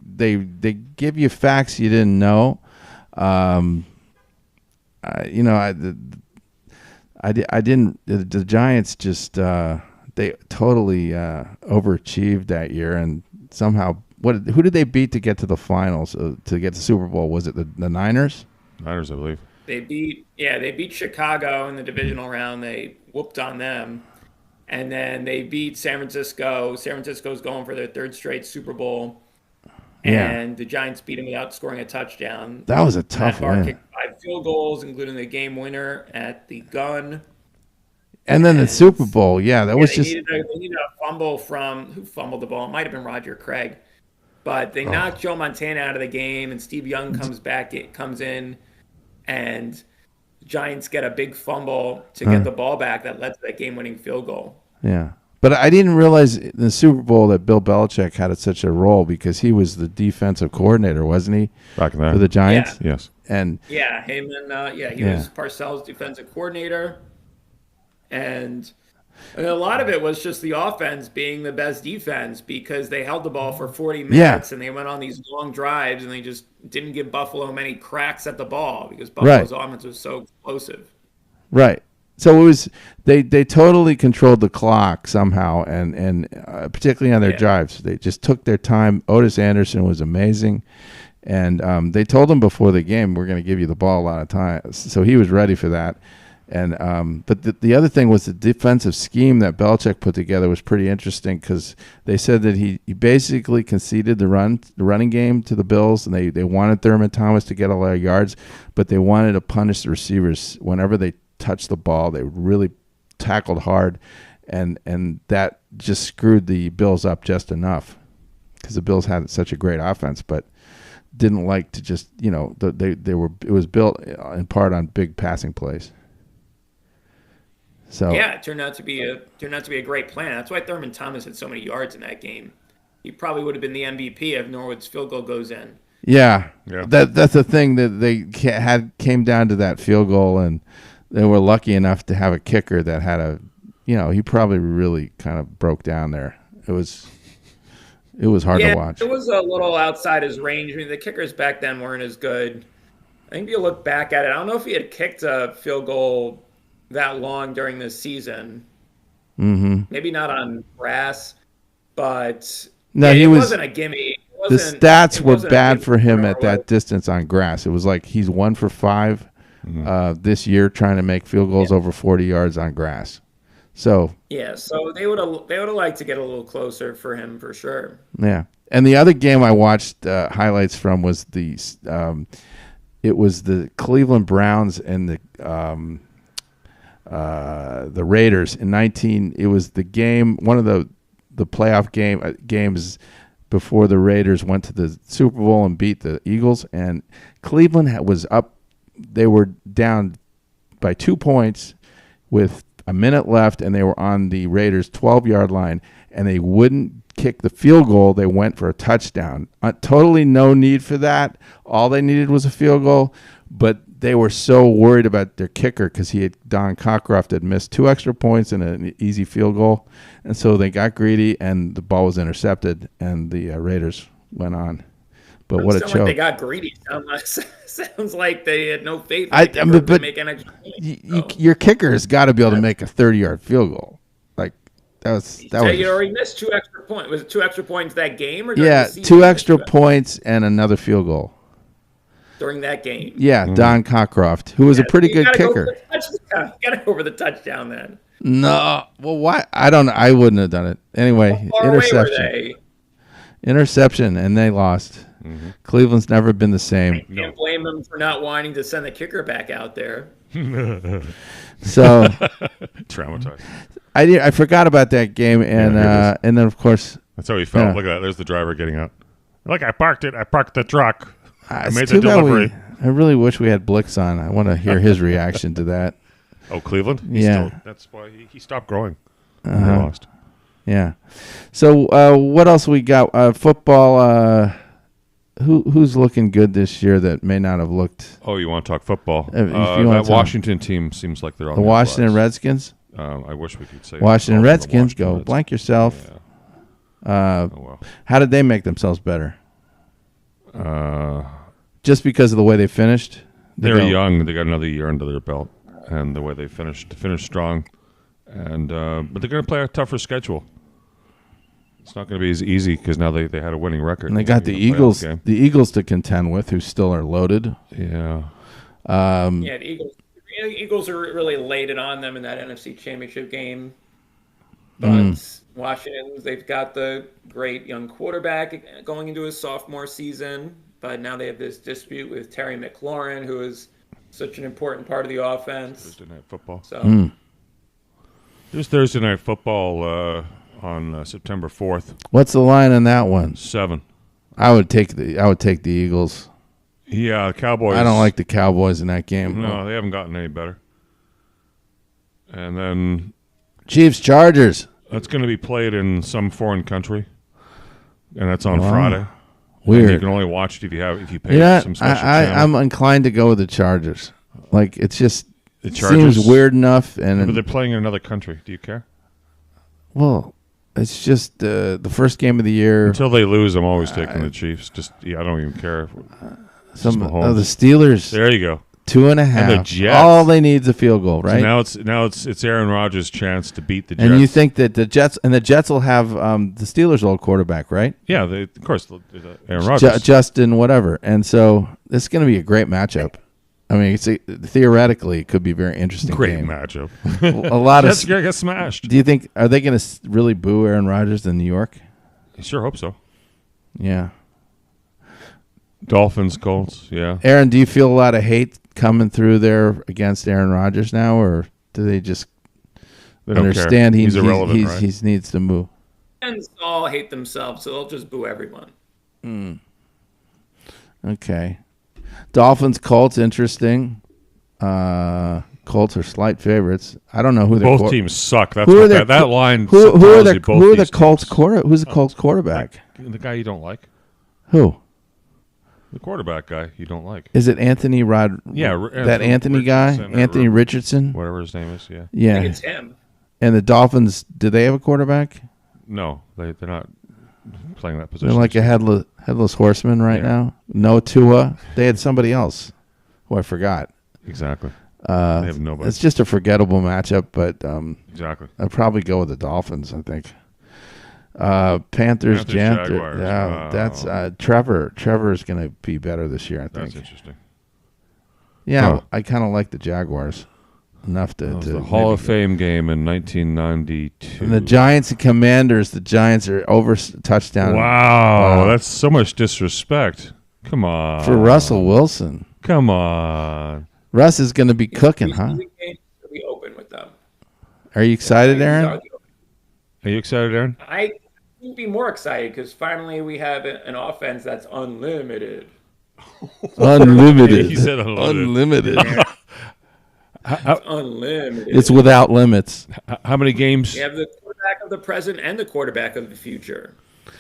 give you facts you didn't know. I didn't. The Giants just they totally overachieved that year, and somehow who did they beat to get to the finals to get to Super Bowl? Was it the Niners? Niners, I believe. They beat Chicago in the divisional round. They whooped on them. And then they beat San Francisco. San Francisco's going for their third straight Super Bowl. Yeah. And the Giants beat them without scoring a touchdown. That was a tough Matt Barr win. kicked 5 field goals, including the game winner at the gun. And then the Super Bowl, that was they just needed a fumble from who fumbled the ball. It might have been Roger Craig, but they knocked Joe Montana out of the game, and Steve Young comes in, and the Giants get a big fumble to get the ball back that led to that game-winning field goal. Yeah. But I didn't realize in the Super Bowl that Bill Belichick had such a role because he was the defensive coordinator, wasn't he? Back in there. For the Giants? Yeah. Yes. And Yeah, him and he was Parcells' defensive coordinator, and a lot of it was just the offense being the best defense because they held the ball for 40 minutes and they went on these long drives and they just didn't give Buffalo many cracks at the ball because Buffalo's offense was so explosive. right. So it was they totally controlled the clock somehow, and particularly on their drives, they just took their time. Otis Anderson was amazing, and they told him before the game, "We're going to give you the ball a lot of times," so he was ready for that. And but the other thing was the defensive scheme that Belichick put together was pretty interesting because they said that he basically conceded the running game to the Bills, and they wanted Thurman Thomas to get a lot of yards, but they wanted to punish the receivers whenever they touched the ball. They really tackled hard, and that just screwed the Bills up just enough because the Bills had such a great offense, but didn't like to just it was built in part on big passing plays. So yeah, it turned out to be a great plan. That's why Thurman Thomas had so many yards in that game. He probably would have been the MVP if Norwood's field goal goes in. Yeah. That's the thing that they came down to that field goal, and they were lucky enough to have a kicker that had he probably really kind of broke down there. It was hard to watch. It was a little outside his range. I mean, the kickers back then weren't as good. I think if you look back at it, I don't know if he had kicked a field goal that long during this season. Mm-hmm. Maybe not on grass, but no, it wasn't a gimme. The stats were bad for him at that distance on grass. It was like he's 1 for 5 this year trying to make field goals over 40 yards on grass. So so they would have liked to get a little closer for him for sure. Yeah, and the other game I watched highlights from was it was the Cleveland Browns and the Raiders in 19. It was the game, one of the playoff games before the Raiders went to the Super Bowl and beat the Eagles, and Cleveland was up. They were down by 2 points with a minute left, and they were on the Raiders' 12-yard line, and they wouldn't kick the field goal. They went for a touchdown. Totally no need for that. All they needed was a field goal, but they were so worried about their kicker because Don Cockcroft had missed 2 extra points and an easy field goal, and so they got greedy, and the ball was intercepted, and the Raiders went on. But what a choke! Like they got greedy. Sounds like they had no faith to make an extra point. Your kicker has got to be able to make a 30-yard field goal. Like that was. You already missed 2 extra points. Was it 2 extra points that game? Or 2 extra points and another field goal during that game. Yeah, Don Cockcroft, who was a pretty good kicker. You got to go over the touchdown then. No, well, why? I don't know. I wouldn't have done it anyway. Interception, and they lost. Mm-hmm. Cleveland's never been the same. You can't blame them for not wanting to send the kicker back out there. So traumatized. I forgot about that game, and and then of course that's how he felt. Yeah. Look at that. There's the driver getting out. Look, I parked it. I parked the truck. I made the delivery. I really wish we had Blix on. I want to hear his reaction to that. Oh, Cleveland? That's why he stopped growing. He lost. Yeah. So what else we got? Football. Who's looking good this year that may not have looked? Oh, you want to talk football? That Washington team seems like they're on the Washington Redskins. I wish we could say Washington Redskins. Go blank yourself. Yeah. Well. How did they make themselves better? Just because of the way they finished. They're young. They got another year under their belt, and the way they finished strong, and but they're going to play a tougher schedule. It's not going to be as easy because now they had a winning record. And they got the Eagles to contend with, who still are loaded. Yeah. The Eagles are really laid it on them in that NFC Championship game. But Washington, they've got the great young quarterback going into his sophomore season. But now they have this dispute with Terry McLaurin, who is such an important part of the offense. Thursday Night Football. So there's Thursday Night Football on September 4th. What's the line on that one? 7. I would take the Eagles. Yeah, the Cowboys. I don't like the Cowboys in that game. No, they haven't gotten any better. And then Chiefs Chargers. That's going to be played in some foreign country, and that's on Friday. Weird. And you can only watch it if you pay some special channel. I'm inclined to go with the Chargers. Like it's just seems weird enough, but they're playing in another country. Do you care? Well, it's just the first game of the year. Until they lose, I'm always taking the Chiefs. I don't even care. The Steelers. There you go. 2.5. And the Jets. All they need is a field goal, right? So now it's Aaron Rodgers' chance to beat the Jets. And you think that the Jets will have the Steelers' old quarterback, right? Yeah, of course, Aaron Rodgers, Justin, whatever. And so this is going to be a great matchup. I mean, theoretically, it could be a very interesting. Great game. matchup. A lot Jets get smashed. Do you think are they going to really boo Aaron Rodgers in New York? I sure hope so. Yeah. Dolphins, Colts, yeah. Aaron, do you feel a lot of hate coming through there against Aaron Rodgers now, or do they just understand he's irrelevant, right? He needs to move? Fans all hate themselves, so they'll just boo everyone. Okay. Dolphins, Colts, interesting. Colts are slight favorites. I don't know who they're. Both teams suck. That's that line. Who are the Colts quarterback? The guy you don't like. Who? The quarterback guy you don't like. Is it Anthony Rod? Yeah, that Anthony guy, Anthony Richardson. Whatever his name is. Yeah. Yeah. I think it's him. And the Dolphins, do they have a quarterback? No, they're not playing that position. They're like a headless horseman right now. No Tua. They had somebody else who I forgot. Exactly. They have nobody. It's just a forgettable matchup, but exactly. I'd probably go with the Dolphins, I think. Panthers, Jaguars. Yeah, that's Trevor. Trevor is going to be better this year, I think. That's interesting. Yeah, I kind of like the Jaguars enough to. The Hall of Fame game in 1992. And the Giants and Commanders. The Giants are over touchdown. Wow, that's so much disrespect. Come on. For Russell Wilson. Come on. Russ is going to be cooking, huh? We open with them. Are you excited, Aaron? Are you excited, Aaron? I would be more excited because finally we have an offense that's unlimited. Unlimited. He said unlimited. Unlimited. It's without limits. How many games? We have the quarterback of the present and the quarterback of the future.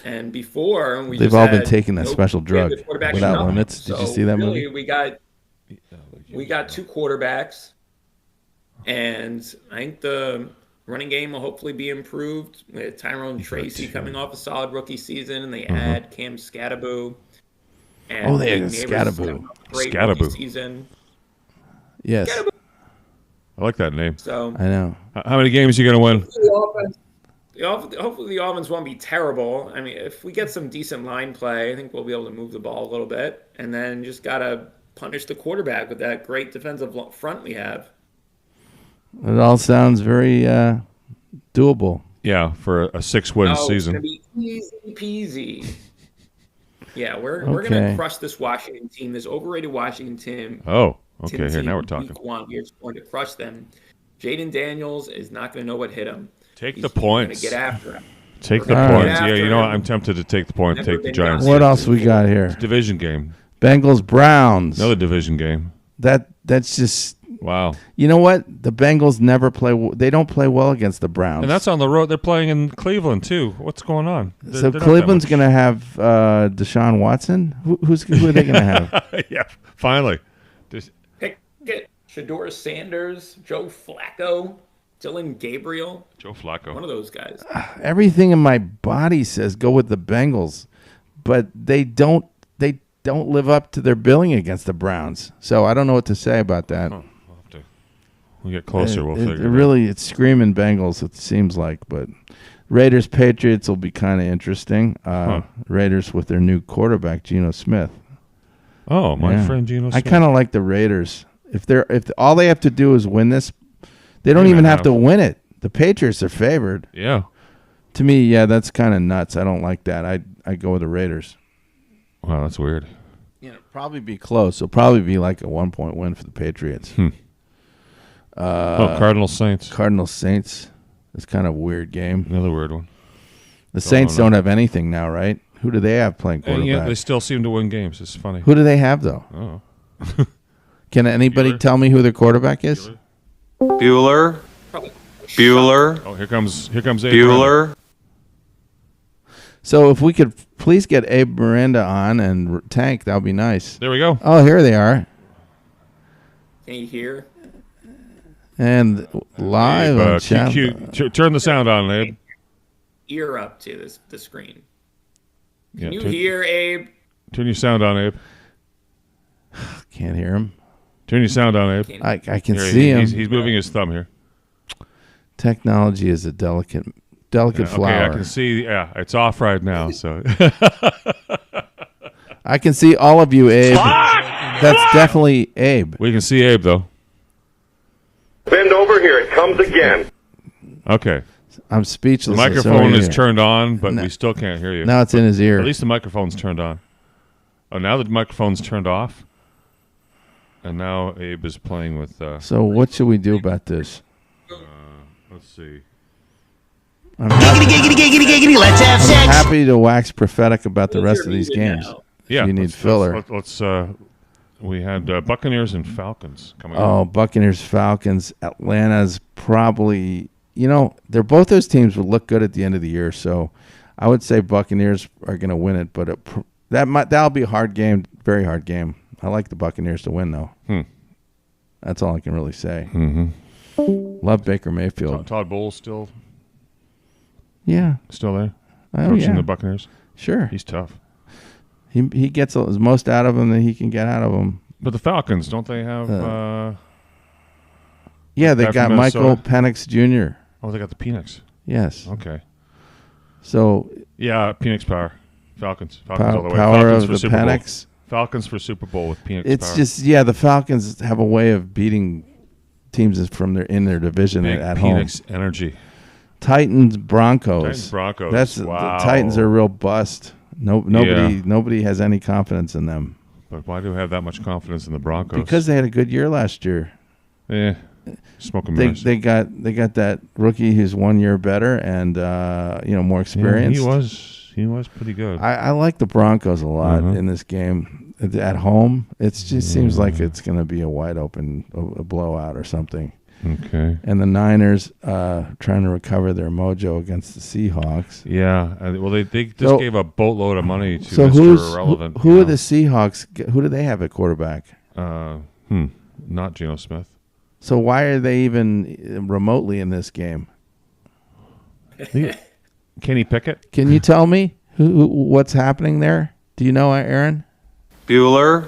And before they've all been taking that special drug without limits. Did you see that movie? We got two quarterbacks, and I think the running game will hopefully be improved with Tyrone Tracy coming off a solid rookie season, and they add Cam Scattaboo. And they had Scattaboo season. Yes. Scattaboo. I like that name. So I know. How many games are you going to win? Hopefully the offense won't be terrible. I mean, if we get some decent line play, I think we'll be able to move the ball a little bit, and then just gotta punish the quarterback with that great defensive front we have. It all sounds very doable. Yeah, for a 6-win season. It's gonna be easy peasy. Yeah, we're gonna crush this Washington team, this overrated Washington team. Oh, okay. Here now we're talking. Week 1, we're just going to crush them. Jaden Daniels is not going to know what hit him. Take the points. He's going to get after him. Take the points. Yeah, you know what? I'm tempted to take the point. Take the Giants. What else we got here? Division game. Bengals Browns. Another division game. That's just wow. You know what? The Bengals never play. They don't play well against the Browns. And that's on the road. They're playing in Cleveland too. What's going on? So Cleveland's going to have Deshaun Watson. Who are they going to have? Yeah, finally. Pickett, Shador Sanders, Joe Flacco, Dylan Gabriel. Joe Flacco. One of those guys. Everything in my body says go with the Bengals, but they don't live up to their billing against the Browns. So I don't know what to say about that. We'll have to. We'll get closer. We'll figure it out. Really, it's screaming Bengals, it seems like. But Raiders Patriots will be kind of interesting. Raiders with their new quarterback, Geno Smith. Oh, my friend Geno Smith. I kind of like the Raiders. If all they have to do is win this, they don't even have to win it. The Patriots are favored. Yeah. To me, yeah, that's kind of nuts. I don't like that. I go with the Raiders. Wow, that's weird. Yeah, it'll probably be close. It'll probably be like a 1-point win for the Patriots. Cardinals Saints. Cardinals Saints. It's kind of a weird game. Another weird one. The Saints don't have anything now, right? Who do they have playing quarterback? Yeah, they still seem to win games. It's funny. Who do they have though? Oh. Can anybody tell me who their quarterback is? Bueller. Oh, here comes Abe Bueller. So if we could please get Abe Miranda on and Tank, that would be nice. There we go. Oh, here they are. Can you hear? And live on chat. Turn the sound on, Abe. Ear up to the screen. Yeah, Can you hear, Abe? Turn your sound on, Abe. Can't hear him. Turn your sound on, Abe. I can see him. He's moving his thumb here. Technology is a delicate flower. Okay, I can see. Yeah, it's off right now. So I can see all of you, Abe. That's definitely Abe. We can see Abe though. Bend over here. It comes again. Okay. I'm speechless. The microphone is turned on, but we still can't hear you. Now it's in his ear. At least the microphone's turned on. Oh, now the microphone's turned off. And now Abe is playing with... So what should we do about this? Let's see. I'm happy to wax prophetic about the rest of these games. Yeah, you need filler. Let's we had Buccaneers and Falcons coming up. Oh, Buccaneers, Falcons. Atlanta's probably... they're both those teams would look good at the end of the year, so I would say Buccaneers are going to win it, but That'll be a hard game, very hard game. I like the Buccaneers to win, though. That's all I can really say. Love Baker Mayfield. Todd Bowles still there? Coaching the Buccaneers? Sure. He's tough. He gets as most out of him that he can get out of him. But the Falcons, don't they have... yeah, they got Michael Penix Jr. Oh, they got the Penix. Yes. Okay. So... Yeah, Penix power. Falcons all the way. Power Falcons of for the Super Bowl. Penix. Falcons for Super Bowl with Penix It's power. just, the Falcons have a way of beating teams in their division Big at Penix home. energy. Titans Broncos. That's The Titans are a real bust. Nobody has any confidence in them. But why do we have that much confidence in the Broncos? Because they had a good year last year. Yeah. Smoking mirrors. They got that rookie who's 1 year better and more experienced. Yeah, he was pretty good. I like the Broncos a lot in this game. At home, it just seems like it's going to be a wide open a blowout or something. Okay. And the Niners trying to recover their mojo against the Seahawks. Yeah. Well, they just gave a boatload of money to so Mr. Irrelevant. Who are the Seahawks? Who do they have at quarterback? Not Geno Smith. So why are they even remotely in this game? Kenny Pickett? Can you tell me what's happening there? Do you know, Aaron? Bueller.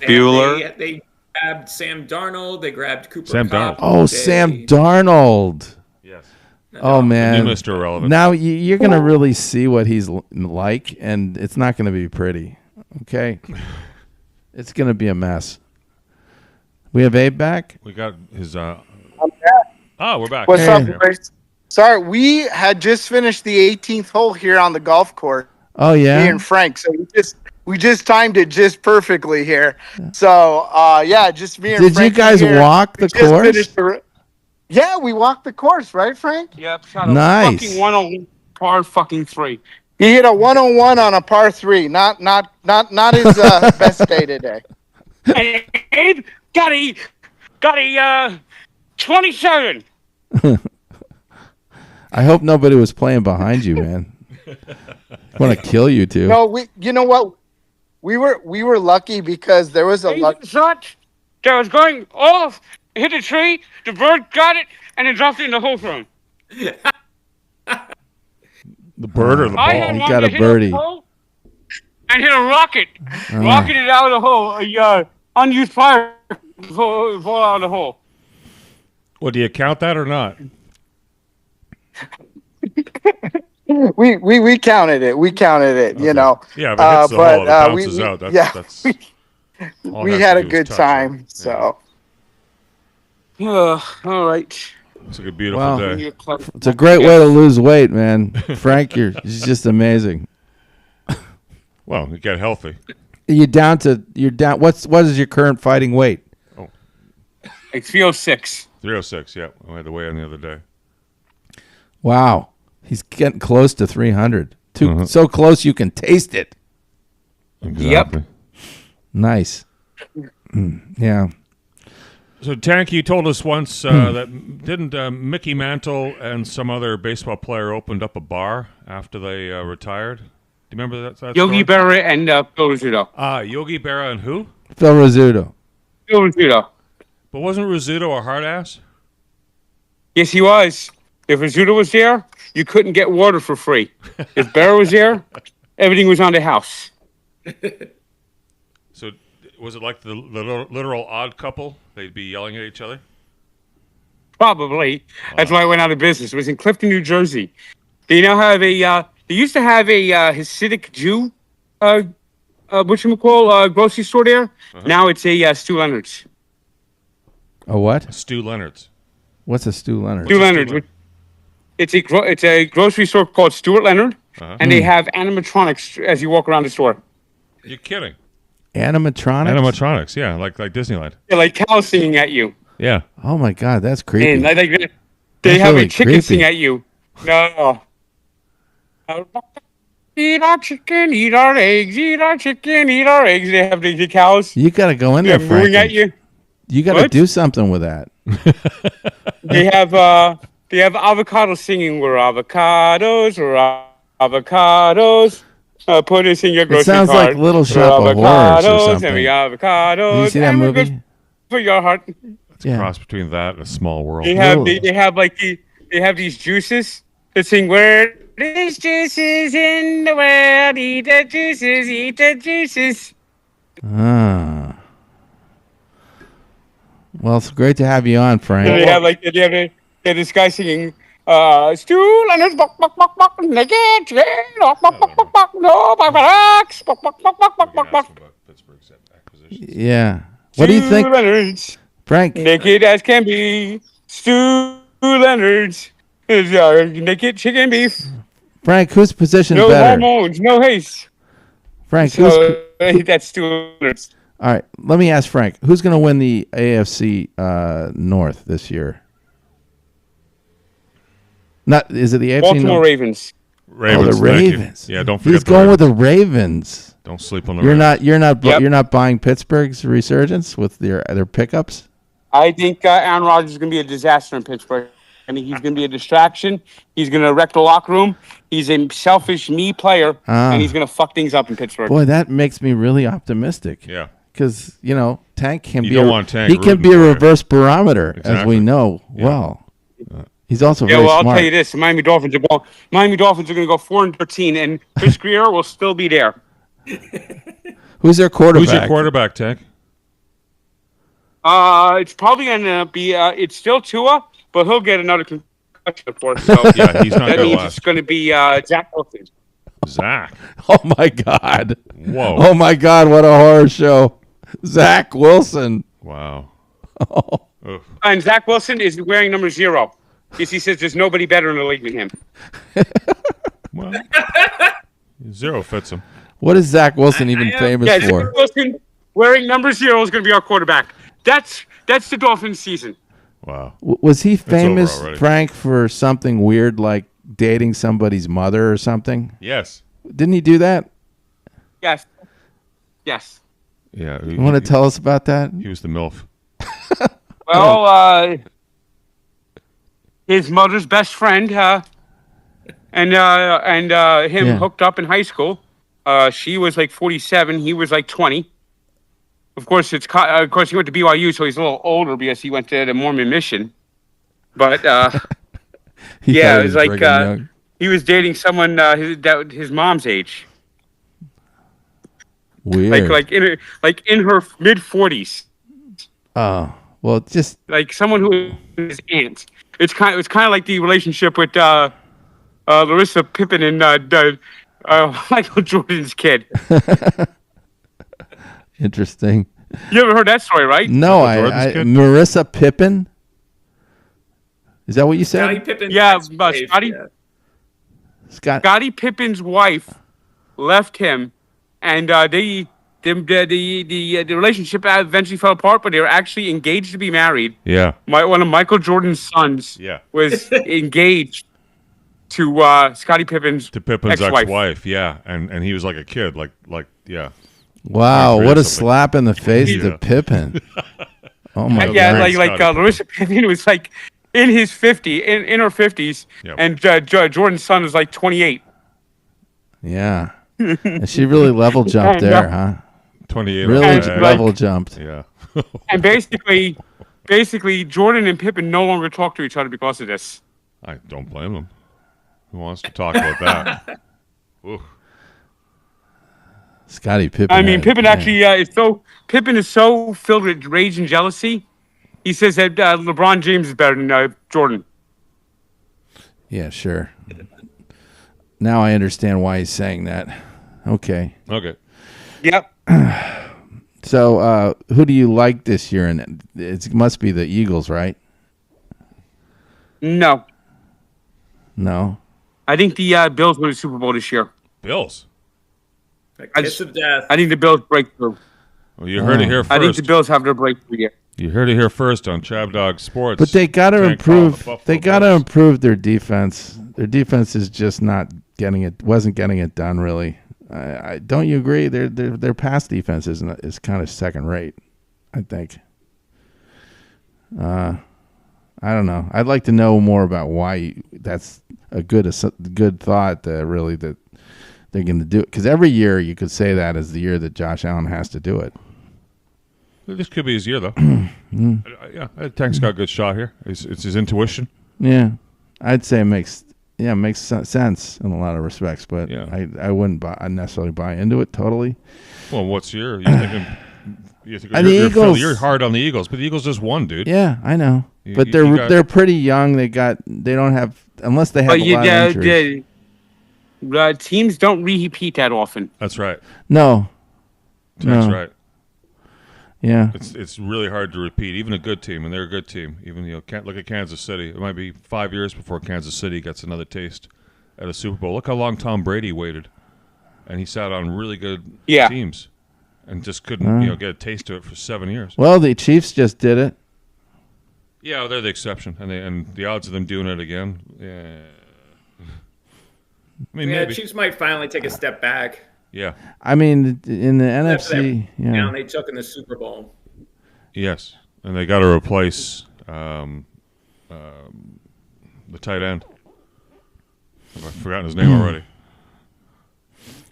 They grabbed Sam Darnold. They grabbed Cooper Kupp. Oh, Sam Darnold. Yes. Oh, man. The new Mr. Irrelevant. Now you're going to really see what he's like, and it's not going to be pretty. Okay? It's going to be a mess. We have Abe back? We got his... I'm back. Oh, we're back. What's up, boys? Sorry, we had just finished the 18th hole here on the golf course. Oh, yeah? Me and Frank. So we just timed it just perfectly here. So, just me and Did Frank. you guys walk the course? Yeah, we walked the course, right, Frank? Yep. Shot Nice. Fucking 101 par fucking 3. He hit a 101 on a par 3. Not his best day today. And Abe got a 27. I hope nobody was playing behind you, man. I want to kill you too. No, you know what? We were lucky because there was a lucky shot that was going off, hit a tree, the bird got it, and it dropped it in the hole for him. The bird or the ball? He got a birdie. And hit a rocket. Rocketed out of the hole. Unused fire fall out of the hole. Well, do you count that or not? We counted it. We counted it. Okay. You know. Yeah, but it hits the hole, it bounces out. That's we had a good time. It. So. All right. It's like a beautiful day. It's a great way to lose weight, man. Frank, you're just amazing. Well, you get healthy. You're down. What is your current fighting weight? Oh, like 306. 306. Yeah, I had to weigh in the other day. Wow, he's getting close to 300. So close you can taste it. Exactly. Yep. Nice. Yeah. So, Tank, you told us once that didn't Mickey Mantle and some other baseball player opened up a bar after they retired? Do you remember that Yogi Berra and Phil Rizzuto. Yogi Berra and who? Phil Rizzuto. Phil Rizzuto. But wasn't Rizzuto a hard ass? Yes, he was. If Rizzuto was there, you couldn't get water for free. If Berra was there, everything was on the house. So, was it like the literal odd couple? They'd be yelling at each other? Probably. That's why I went out of business. It was in Clifton, New Jersey. They now have they used to have a Hasidic Jew, grocery store there. Now it's a Stu Leonard's. A what? Stu Leonard's. What's a Stu Leonard's? Stu Leonard's. It's a grocery store called Stuart Leonard, and they have animatronics as you walk around the store. You're kidding. Animatronics? Animatronics, yeah, like Disneyland. Yeah, like cows singing at you. Yeah. Oh my God, that's creepy. And they have really a chicken sing at you. No. Eat our chicken, eat our eggs, eat our chicken, eat our eggs. They have the cows. You got to go in there, Frank. Mooing at you. You got to do something with that. They have avocados singing. We're avocados. We're avocados. Put this in your grocery It sounds cart. like Little Shop of Horrors or something. And avocados. Did you see that and we're movie? good for your heart. Yeah. Cross between that and A Small World. They have these juices that sing where there's juices in the world. Eat the juices, eat the juices. Ah. Well, it's great to have you on, Frank. And they have this guy singing Stu Leonard's buck buck buck buck naked buck buck buck buck buck no buck buck buck buck buck buck buck buck buck. Pittsburgh's acquisition. Yeah. What do you think, Leonard's Frank? naked as can be. Stu Leonard's is naked chicken beef. Frank, whose position No better? hormones, no haste. Frank, So that's Stu Leonard's. all right, let me ask Frank, who's going to win the AFC North this year? Is it the AFC Baltimore North? Ravens. Ravens. Oh, the thank you. Ravens. Yeah, don't forget. He's going with the Ravens. Don't sleep on the You're Ravens. you're not buying Pittsburgh's resurgence with their pickups? I think Aaron Rodgers is going to be a disaster in Pittsburgh. I mean, he's going to be a distraction. He's going to wreck the locker room. He's a selfish me player, and he's going to fuck things up in Pittsburgh. Boy, that makes me really optimistic. Yeah. Because, Tank can You be don't want Tank he can rooting be a for you. reverse barometer, as Exactly. we know well. He's also Yeah, very well, I'll smart. tell you this: the Miami Dolphins are going to go 4-13, and Chris Greer will still be there. Who's their quarterback? Who's your quarterback, Tank? It's probably going to be it's still Tua, but he'll get another concussion, of course. So Yeah, he's not that going to means last. it's going to be Zach Wilson. Zach. Oh my God! Whoa. Oh my God! What a horror show! Zach Wilson. Wow. Oh. Ugh. And Zach Wilson is wearing number 0 because he says there's nobody better in the league than him. Well, 0 fits him. What is Zach Wilson even famous Yeah, for? Zach Wilson wearing number 0 is going to be our quarterback. That's the Dolphins season. Wow. Was he famous, already. Frank, for something weird like dating somebody's mother or something? Yes. Didn't he do that? Yes. Yes. Yeah. You want to tell us about that? He was the MILF. Well, his mother's best friend, and him hooked up in high school. She was like 47. He was like 20. Of course, he went to BYU, so he's a little older because he went to the Mormon mission. But yeah, it was like he was dating someone his mom's age. Weird. Like in her mid 40s. Oh, well, just Like someone who is aunt. It's kind of like the relationship with Larissa Pippen and Michael Jordan's kid. interesting. You ever heard that story, right? No, Jordan's kid? Marissa Pippen. Is that what you said? Scottie Pippen. Yeah, ex-wife, Scottie- yeah. Scottie Pippen's wife left him, and the relationship eventually fell apart. But they were actually engaged to be married. Yeah. One of Michael Jordan's sons Yeah. was engaged to Scottie Pippen's To Pippen's ex-wife. ex-wife. Yeah. And he was like a kid. Like yeah. Wow, Like what a something. slap in the face Yeah. to Pippen. Oh my Yeah, God. like Scottie Larissa Pippen was like in his 50s, in her 50s, Yep. and Jordan's son was like 28. Yeah. And she really level jumped there, huh? 28. Really And like- level jumped. Yeah. And basically, Jordan and Pippen no longer talk to each other because of this. I don't blame him. Who wants to talk about that? Ooh. Scottie Pippen. I mean, had- Pippen yeah. actually Pippen is so filled with rage and jealousy. He says that LeBron James is better than Jordan. Yeah, sure. Now I understand why he's saying that. Okay. Okay. Yep. So, who do you like this year? And it must be the Eagles, right? No, No. I think the Bills win the Super Bowl this year. Bills. A kiss of death. I think the Bills break through. Well, you heard it here first. I think the Bills have their breakthrough year. You heard it here first on ChabDog Sports. But they got to Tank calling the improve. Buffalo They got to Bills. improve their defense. Their defense is just not getting it. Wasn't getting it done really. Don't you agree? Their pass defense is kind of second rate. I think. I don't know. I'd like to know more about why that's a good thought. Really, that they're going to do it. Because every year you could say that is the year that Josh Allen has to do it. This could be his year, though. Yeah, Tank's got a good shot here. It's his intuition. Yeah, I'd say it makes sense in a lot of respects, but Yeah. I wouldn't necessarily buy into it totally. Well, what's your? You thinking? You're hard on the Eagles, but the Eagles just won, dude. Yeah, I know, but you got- they're pretty young. They don't have unless they have a lot of injuries. Teams don't repeat that often. That's right. No, Tank's right. Yeah, it's really hard to repeat. Even a good team, and they're a good team. Even can't look at Kansas City. It might be 5 years before Kansas City gets another taste at a Super Bowl. Look how long Tom Brady waited, and he sat on really good teams, and just couldn't get a taste of it for 7 years. Well, the Chiefs just did it. Yeah, they're the exception, and the odds of them doing it again. Yeah, I mean, maybe. Chiefs might finally take a step back. Yeah, I mean, in the NFC, they took in the Super Bowl. Yes, and they got to replace the tight end. I've forgotten his name already.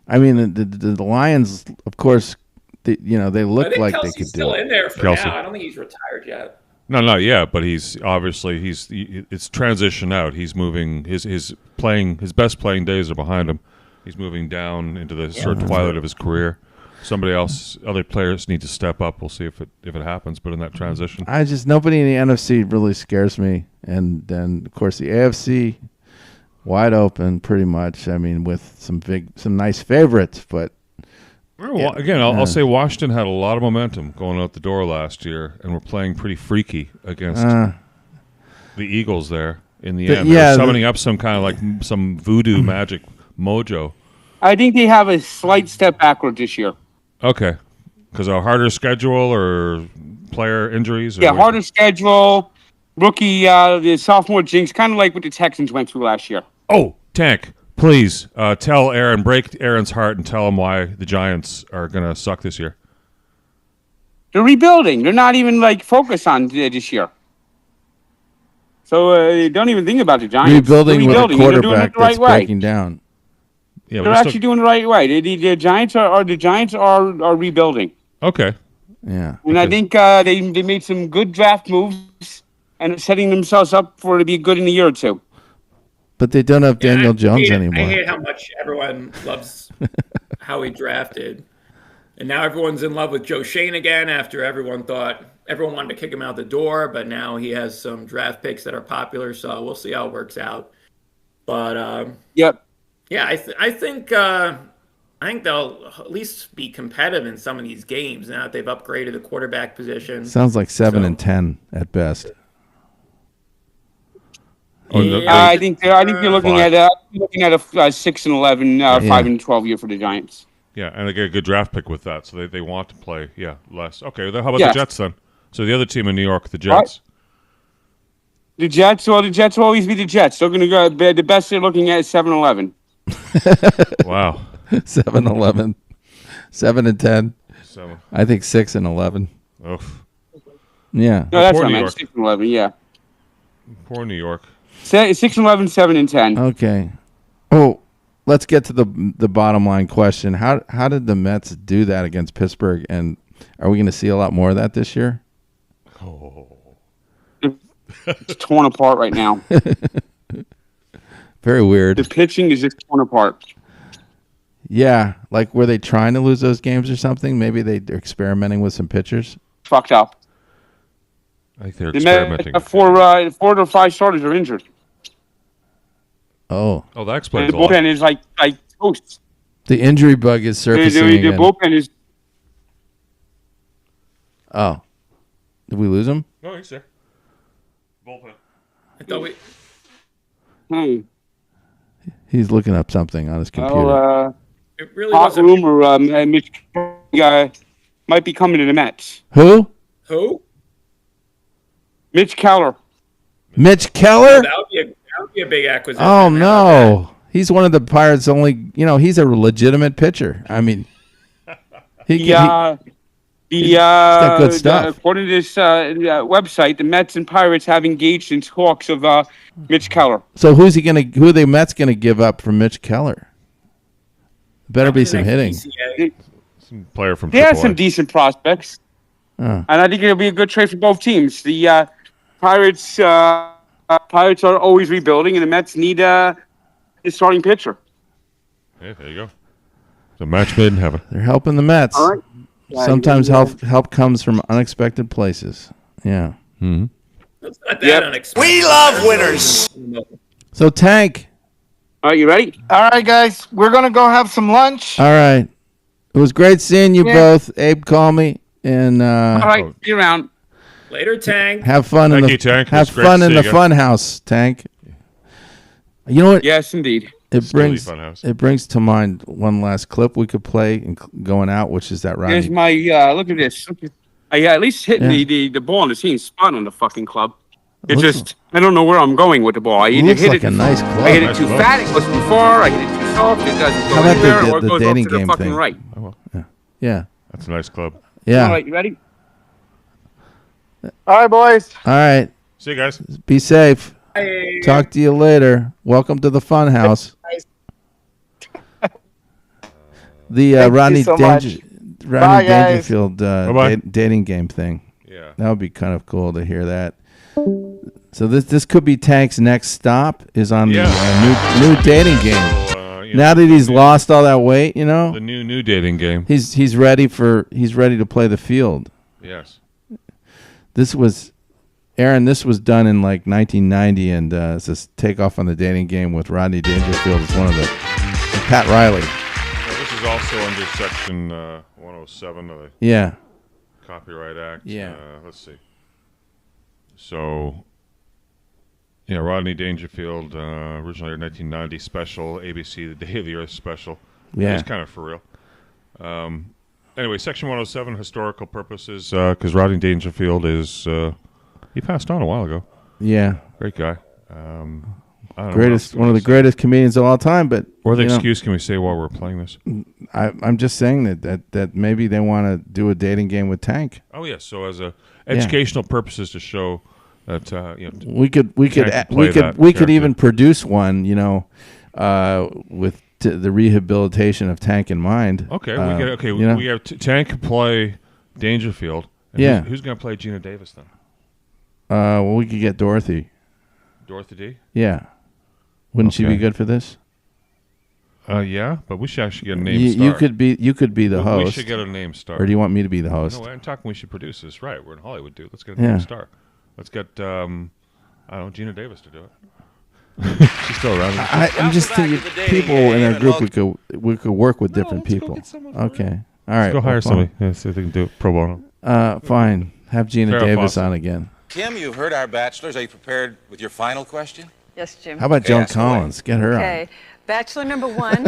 I mean, the Lions, of course, they look like they could do it. Still in there for Kelsey. now. I don't think he's retired yet. No, not yet, but he's obviously it's transition out. He's moving his best playing days are behind him. He's moving down into the sort of twilight of his career. Other players need to step up. We'll see if it happens. But in that transition, nobody in the NFC really scares me. And then of course the AFC, wide open pretty much. I mean, with some nice favorites, but again, I'll say Washington had a lot of momentum going out the door last year, and were playing pretty freaky against the Eagles there in the end. They're summoning up some kind of like some voodoo magic mojo. I think they have a slight step backward this year. Okay, because a harder schedule or player injuries. Or harder schedule, rookie, the sophomore jinx, kind of like what the Texans went through last year. Oh, Tank, please tell Aaron, break Aaron's heart, and tell him why the Giants are gonna suck this year. They're rebuilding. They're not even focused on this year. So don't even think about the Giants. Rebuilding with a They're quarterback doing it the that's right way. breaking down. Yeah, they're actually doing the right way. The Giants are rebuilding. Okay. Yeah. And I think they made some good draft moves and are setting themselves up for to be good in a year or two. But they don't have Daniel Jones anymore. I hate how much everyone loves how he drafted. And now everyone's in love with Joe Shane again after everyone wanted to kick him out the door, but now he has some draft picks that are popular, so we'll see how it works out. But yep. Yeah, I think they'll at least be competitive in some of these games now that they've upgraded the quarterback position. Sounds like 7-10 at best. I think they're looking at a 6-11, 5-12 year for the Giants. Yeah, and they get a good draft pick with that, so they want to play less. Okay, well, how about the Jets then? So the other team in New York, the Jets. The Jets will always be the Jets. They're going to go. The best they're looking at is 7-11. Wow. 7-11. 7-10. 7. I think 6-11. Oof. Yeah. No, that's what I meant. 6-11. Yeah. Poor New York. 6-11, 7-10. Okay. Oh, let's get to the bottom line question. How did the Mets do that against Pittsburgh? And are we going to see a lot more of that this year? Oh. It's torn apart right now. Very weird. The pitching is just torn apart. Yeah, like were they trying to lose those games or something? Maybe they're experimenting with some pitchers. Fucked up. I think they're experimenting. 4 to 5 starters are injured. Oh, that explains the bullpen is like toast. The injury bug is surfacing the again. bullpen is. Oh, did we lose him? No, he's there. Bullpen. I thought we. He's looking up something on his computer. It really hot wasn't. rumor. Mitch might be coming to the Mets. Who? Mitch Keller. Mitch Keller? That would be a big acquisition. Oh no, he's one of the Pirates' only. He's a legitimate pitcher. I mean, he's got good stuff. According to this website, the Mets and Pirates have engaged in talks of Mitch Keller. So who are the Mets gonna give up for Mitch Keller? Better be some hitting. Some player from They have AAA. some decent prospects, and I think it'll be a good trade for both teams. The Pirates are always rebuilding, and the Mets need a starting pitcher. Yeah, there you go. The match made in heaven. They're helping the Mets. All right. Sometimes help comes from unexpected places. Yeah. Mm-hmm. That's not that unexpected. We love winners. So, Tank. All right, you ready? All right, guys, we're gonna go have some lunch. All right. It was great seeing you both. Abe, call me and All right, be around. Later, Tank. have fun Thank you, Tank. have It's great fun to in see the you again. fun house, Tank. You know what? Yes, indeed. It brings Funhouse. it brings to mind one last clip we could play in going out, which is that Here's Rodney. my look at this. At least hitting Yeah. the ball in the same spot on the fucking club. It Looks- just I don't know where I'm going with the ball. I either Looks hit like it a nice club. I hit it Nice too club. fat, it goes too far. I hit it too soft, it doesn't go How about anywhere, the or it goes dating off to the game fucking thing? right. Yeah. That's a nice club. Yeah. All right, you ready? All right, boys. All right. See you guys. Be safe. Talk to you later. Welcome to the fun house. The Thank you Rodney so much. Rodney Bye, guys. Dangerfield Bye-bye. dating game thing. Yeah. That would be kind of cool to hear that. So this could be Tank's next stop is on the new dating game. Now that he's lost all that weight, you know, The new dating game. he's ready to play the field. Yes. This was done in like 1990, and it's this takeoff on the dating game with Rodney Dangerfield as one of the and Pat Riley. Well, this is also under Section 107 of the Yeah. Copyright Act. Yeah. Let's see. So, yeah, Rodney Dangerfield, originally a 1990 special, ABC, The Day of the Earth special. Yeah. It's kind of for real. Anyway, Section 107, historical purposes, because Rodney Dangerfield is, he passed on a while ago. Yeah. Great guy. I don't know what Greatest, else one of the to say. greatest comedians of all time. But What you know, excuse can we say while we're playing this? I'm just saying that maybe they want to do a dating game with Tank. Oh, yes. So as a educational purposes to show that, We could Tank can play that we could character. even produce one, you know, with the rehabilitation of Tank in mind. Okay, you know? we have Tank play Dangerfield. And Yeah. Who's going to play Gina Davis then? Well, we could get Dorothy. Dorothy D? Yeah. Wouldn't she be Okay. good for this? Yeah, but we should actually get a name You star. you could be the We host. should get a name star. Or do you want me to be the host? No, I'm talking we should produce this. Right, we're in Hollywood, dude. Let's get a Yeah. name star. Let's get, I don't know, Gina Davis to do it. She's still around. I'm just thinking people in our group we could work with different people. Okay. All right. Go hire fine. somebody. Yeah, see if they can do it pro bono. Fine. Have Gina Farrah Davis Fawcett. on again. Kim, you've heard our bachelors. Are you prepared with your final question? Yes, Jim. How about Joan ask away. Collins? Get her Okay. Bachelor number 1.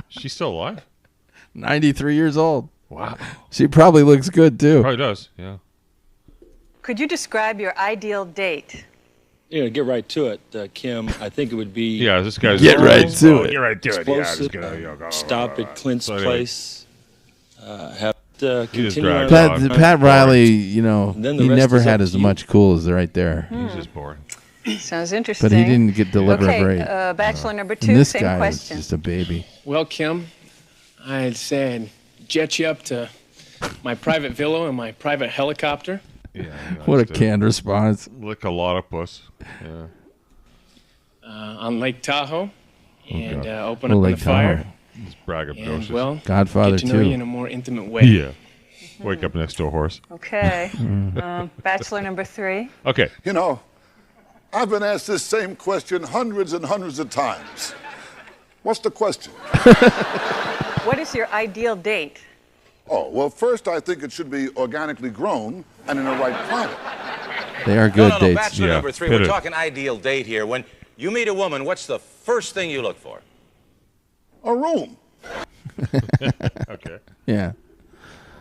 She's still alive? on. 93 years old. Wow. She probably looks good too. Probably does, yeah. Could you describe your ideal date? You know, get right to it, Kim. I think it would be Yeah, this guy's... Get right to it. Get right to it. Yeah, explosive. just gonna, Stop at Clint's So anyway. place. Have to He just continue dragged on. on. Pat Riley, you know, And then the he rest never is had up as to you. much cool as right there. He's just boring. Sounds interesting. But he didn't get delivered okay, great. Bachelor number 2, And this same guy question. is just a baby. Well, Kim, I'd say I'd jet you up to my private villa and my private helicopter. Yeah. What a canned response. Lick a lot of puss. Yeah. On Lake Tahoe and open Oh, up on Lake a fire. Tahoe. It's braggadocious. And, well, Godfather get to know too. you in a more intimate way. Yeah. Wake up next to a horse. Okay. Bachelor number 3. Okay. You know, I've been asked this same question hundreds and hundreds of times. What's the question? What is your ideal date? Oh, well, first I think it should be organically grown and in the right climate. They are good no, dates. Bachelor Yeah, number 3. hit We're it. talking ideal date here. When you meet a woman, what's the first thing you look for? A room. Okay. Yeah.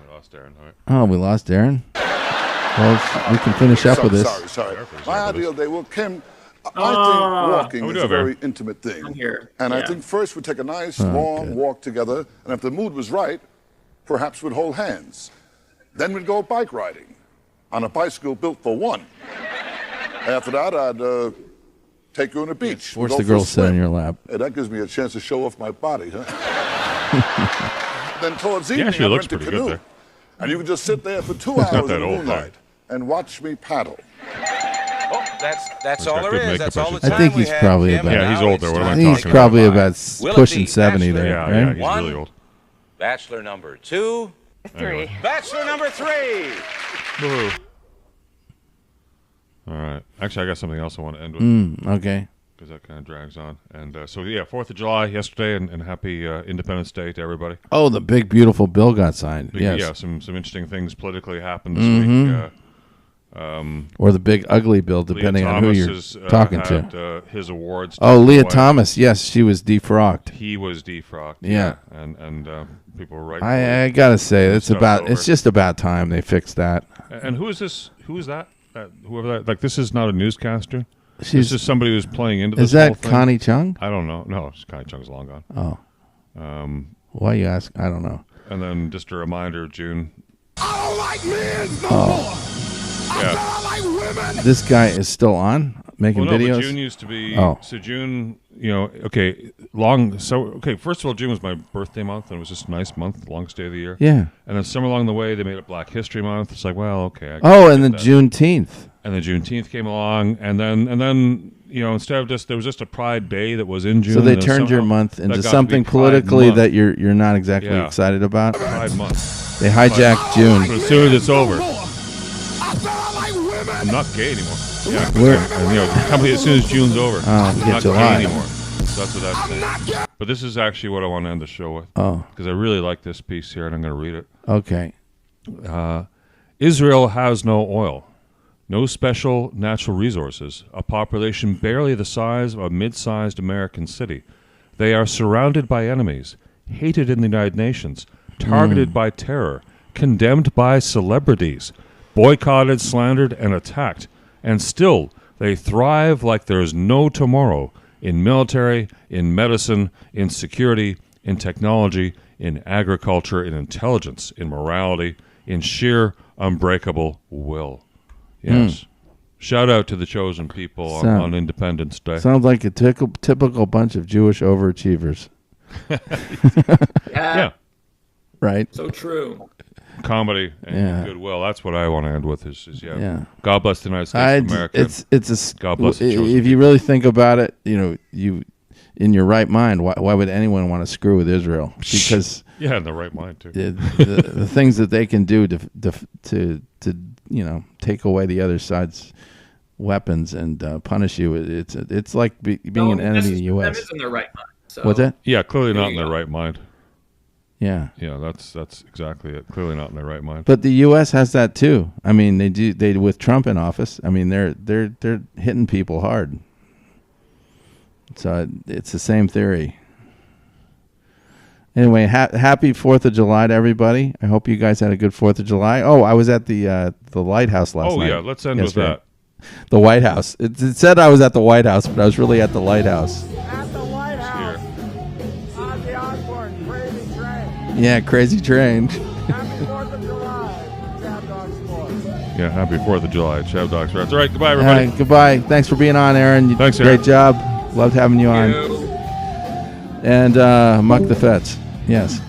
We lost Aaron. All right. Oh, we lost Aaron. Well, we can finish up with this. Sorry. My ideal day, well, Kim, I think walking is a very intimate thing. I'm here. And I Yeah. think first we'd take a nice, long walk together, and if the mood was right, perhaps we'd hold hands. Then we'd go bike riding on a bicycle built for one. After that, I'd take you on the beach. Force We'd go the for a girl to sit on swim. your lap. Hey, that gives me a chance to show off my body, huh? Then towards He evening, actually I looks rent a pretty good canoe. there. And you can just sit there for 2 not hours that in the old, moonlight and watch me paddle. Oh, that's He's all got there good is. makeup, That's I all should the say. time I think we he's have, probably Kim, about. and Yeah, he's now older. it's What am I time He's talking probably about? about Will it pushing be 70 Bachelor there, Yeah, number yeah, right? he's one? really old. Bachelor number 2. Three. Bachelor number 3. Woohoo. All right. Actually, I got something else I want to end with. Okay. Because that kind of drags on. And so, yeah, 4th of July yesterday, and happy Independence Day to everybody. Oh, the big, beautiful bill got signed. Big- Yes. Yeah, some interesting things politically happened this week. Or the big, ugly bill, depending on who you're talking to. had, his awards. Oh, taken Leah away. Thomas. Yes, she was defrocked. He was defrocked. Yeah. And people were right. I gotta say, it's Stuff's just about time they fixed that. And who is this? Who is that? Whoever that? Like, this is not a newscaster. She's- This is somebody who's playing into this. Is that whole thing? Connie Chung? I don't know. No, Connie Chung's long gone. Oh. Why you ask? I don't know. And then just a reminder, June. I don't like men no Oh. Yeah. I like women. This guy is still on making Well, no, videos. but June used to be. Oh. So June, okay, first of all, June was my birthday month, and it was just a nice month, longest day of the year. Yeah. And then somewhere along the way, they made it Black History Month. It's like, well, okay. Oh, and then Juneteenth. And then Juneteenth came along, and then instead of there was just a Pride Day that was in June. So they and turned your somehow month that into got to be something Pride politically Month. that you're not exactly Yeah. excited about. Pride Month. They hijacked June. But as soon as it's over, I'm not gay anymore. Yeah, and, as soon as June's over, Oh, I'm you get not July. gay anymore. So that's what that's saying. But this is actually what I want to end the show with. Oh. Because I really like this piece here, and I'm going to read it. Okay. Israel has no oil, no special natural resources, a population barely the size of a mid-sized American city. They are surrounded by enemies, hated in the United Nations, targeted by terror, condemned by celebrities, boycotted, slandered, and attacked. And still, they thrive like there is no tomorrow in military, in medicine, in security, in technology, in agriculture, in intelligence, in morality, in sheer unbreakable will. Yes. Shout out to the chosen people on Independence Day. Sounds like a typical bunch of Jewish overachievers. Yeah. Right? So true. Comedy and Yeah. goodwill. That's what I want to end with. Is Yeah. God bless the United States of America. God bless the chosen if you really think about it, you in your right mind, why would anyone want to screw with Israel? Because yeah, in the right mind too. the things that they can do to take away the other side's weapons and punish you, it's like being an enemy of the U.S. Them is in their right mind. So. What's that? Yeah, clearly There not you in their go. right mind. Yeah. Yeah, that's exactly it. Clearly not in their right mind. But the U.S. has that too. I mean, they with Trump in office. I mean, they're hitting people hard. So it's the same theory. Anyway, happy 4th of July to everybody. I hope you guys had a good 4th of July. Oh, I was at the Lighthouse last night. Oh yeah, let's end with yesterday. that. The White House. It said I was at the White House, but I was really at the Lighthouse. At the White House. On the Osborne Crazy Train. Yeah, crazy train. Happy 4th of July. ChabDog Sports. Yeah, happy 4th of July, ChabDog Sports. All right, goodbye, everybody. Goodbye. Thanks for being on, Aaron. Thanks, Great Aaron. job. Loved having you on. And Muck the Fets. Yes.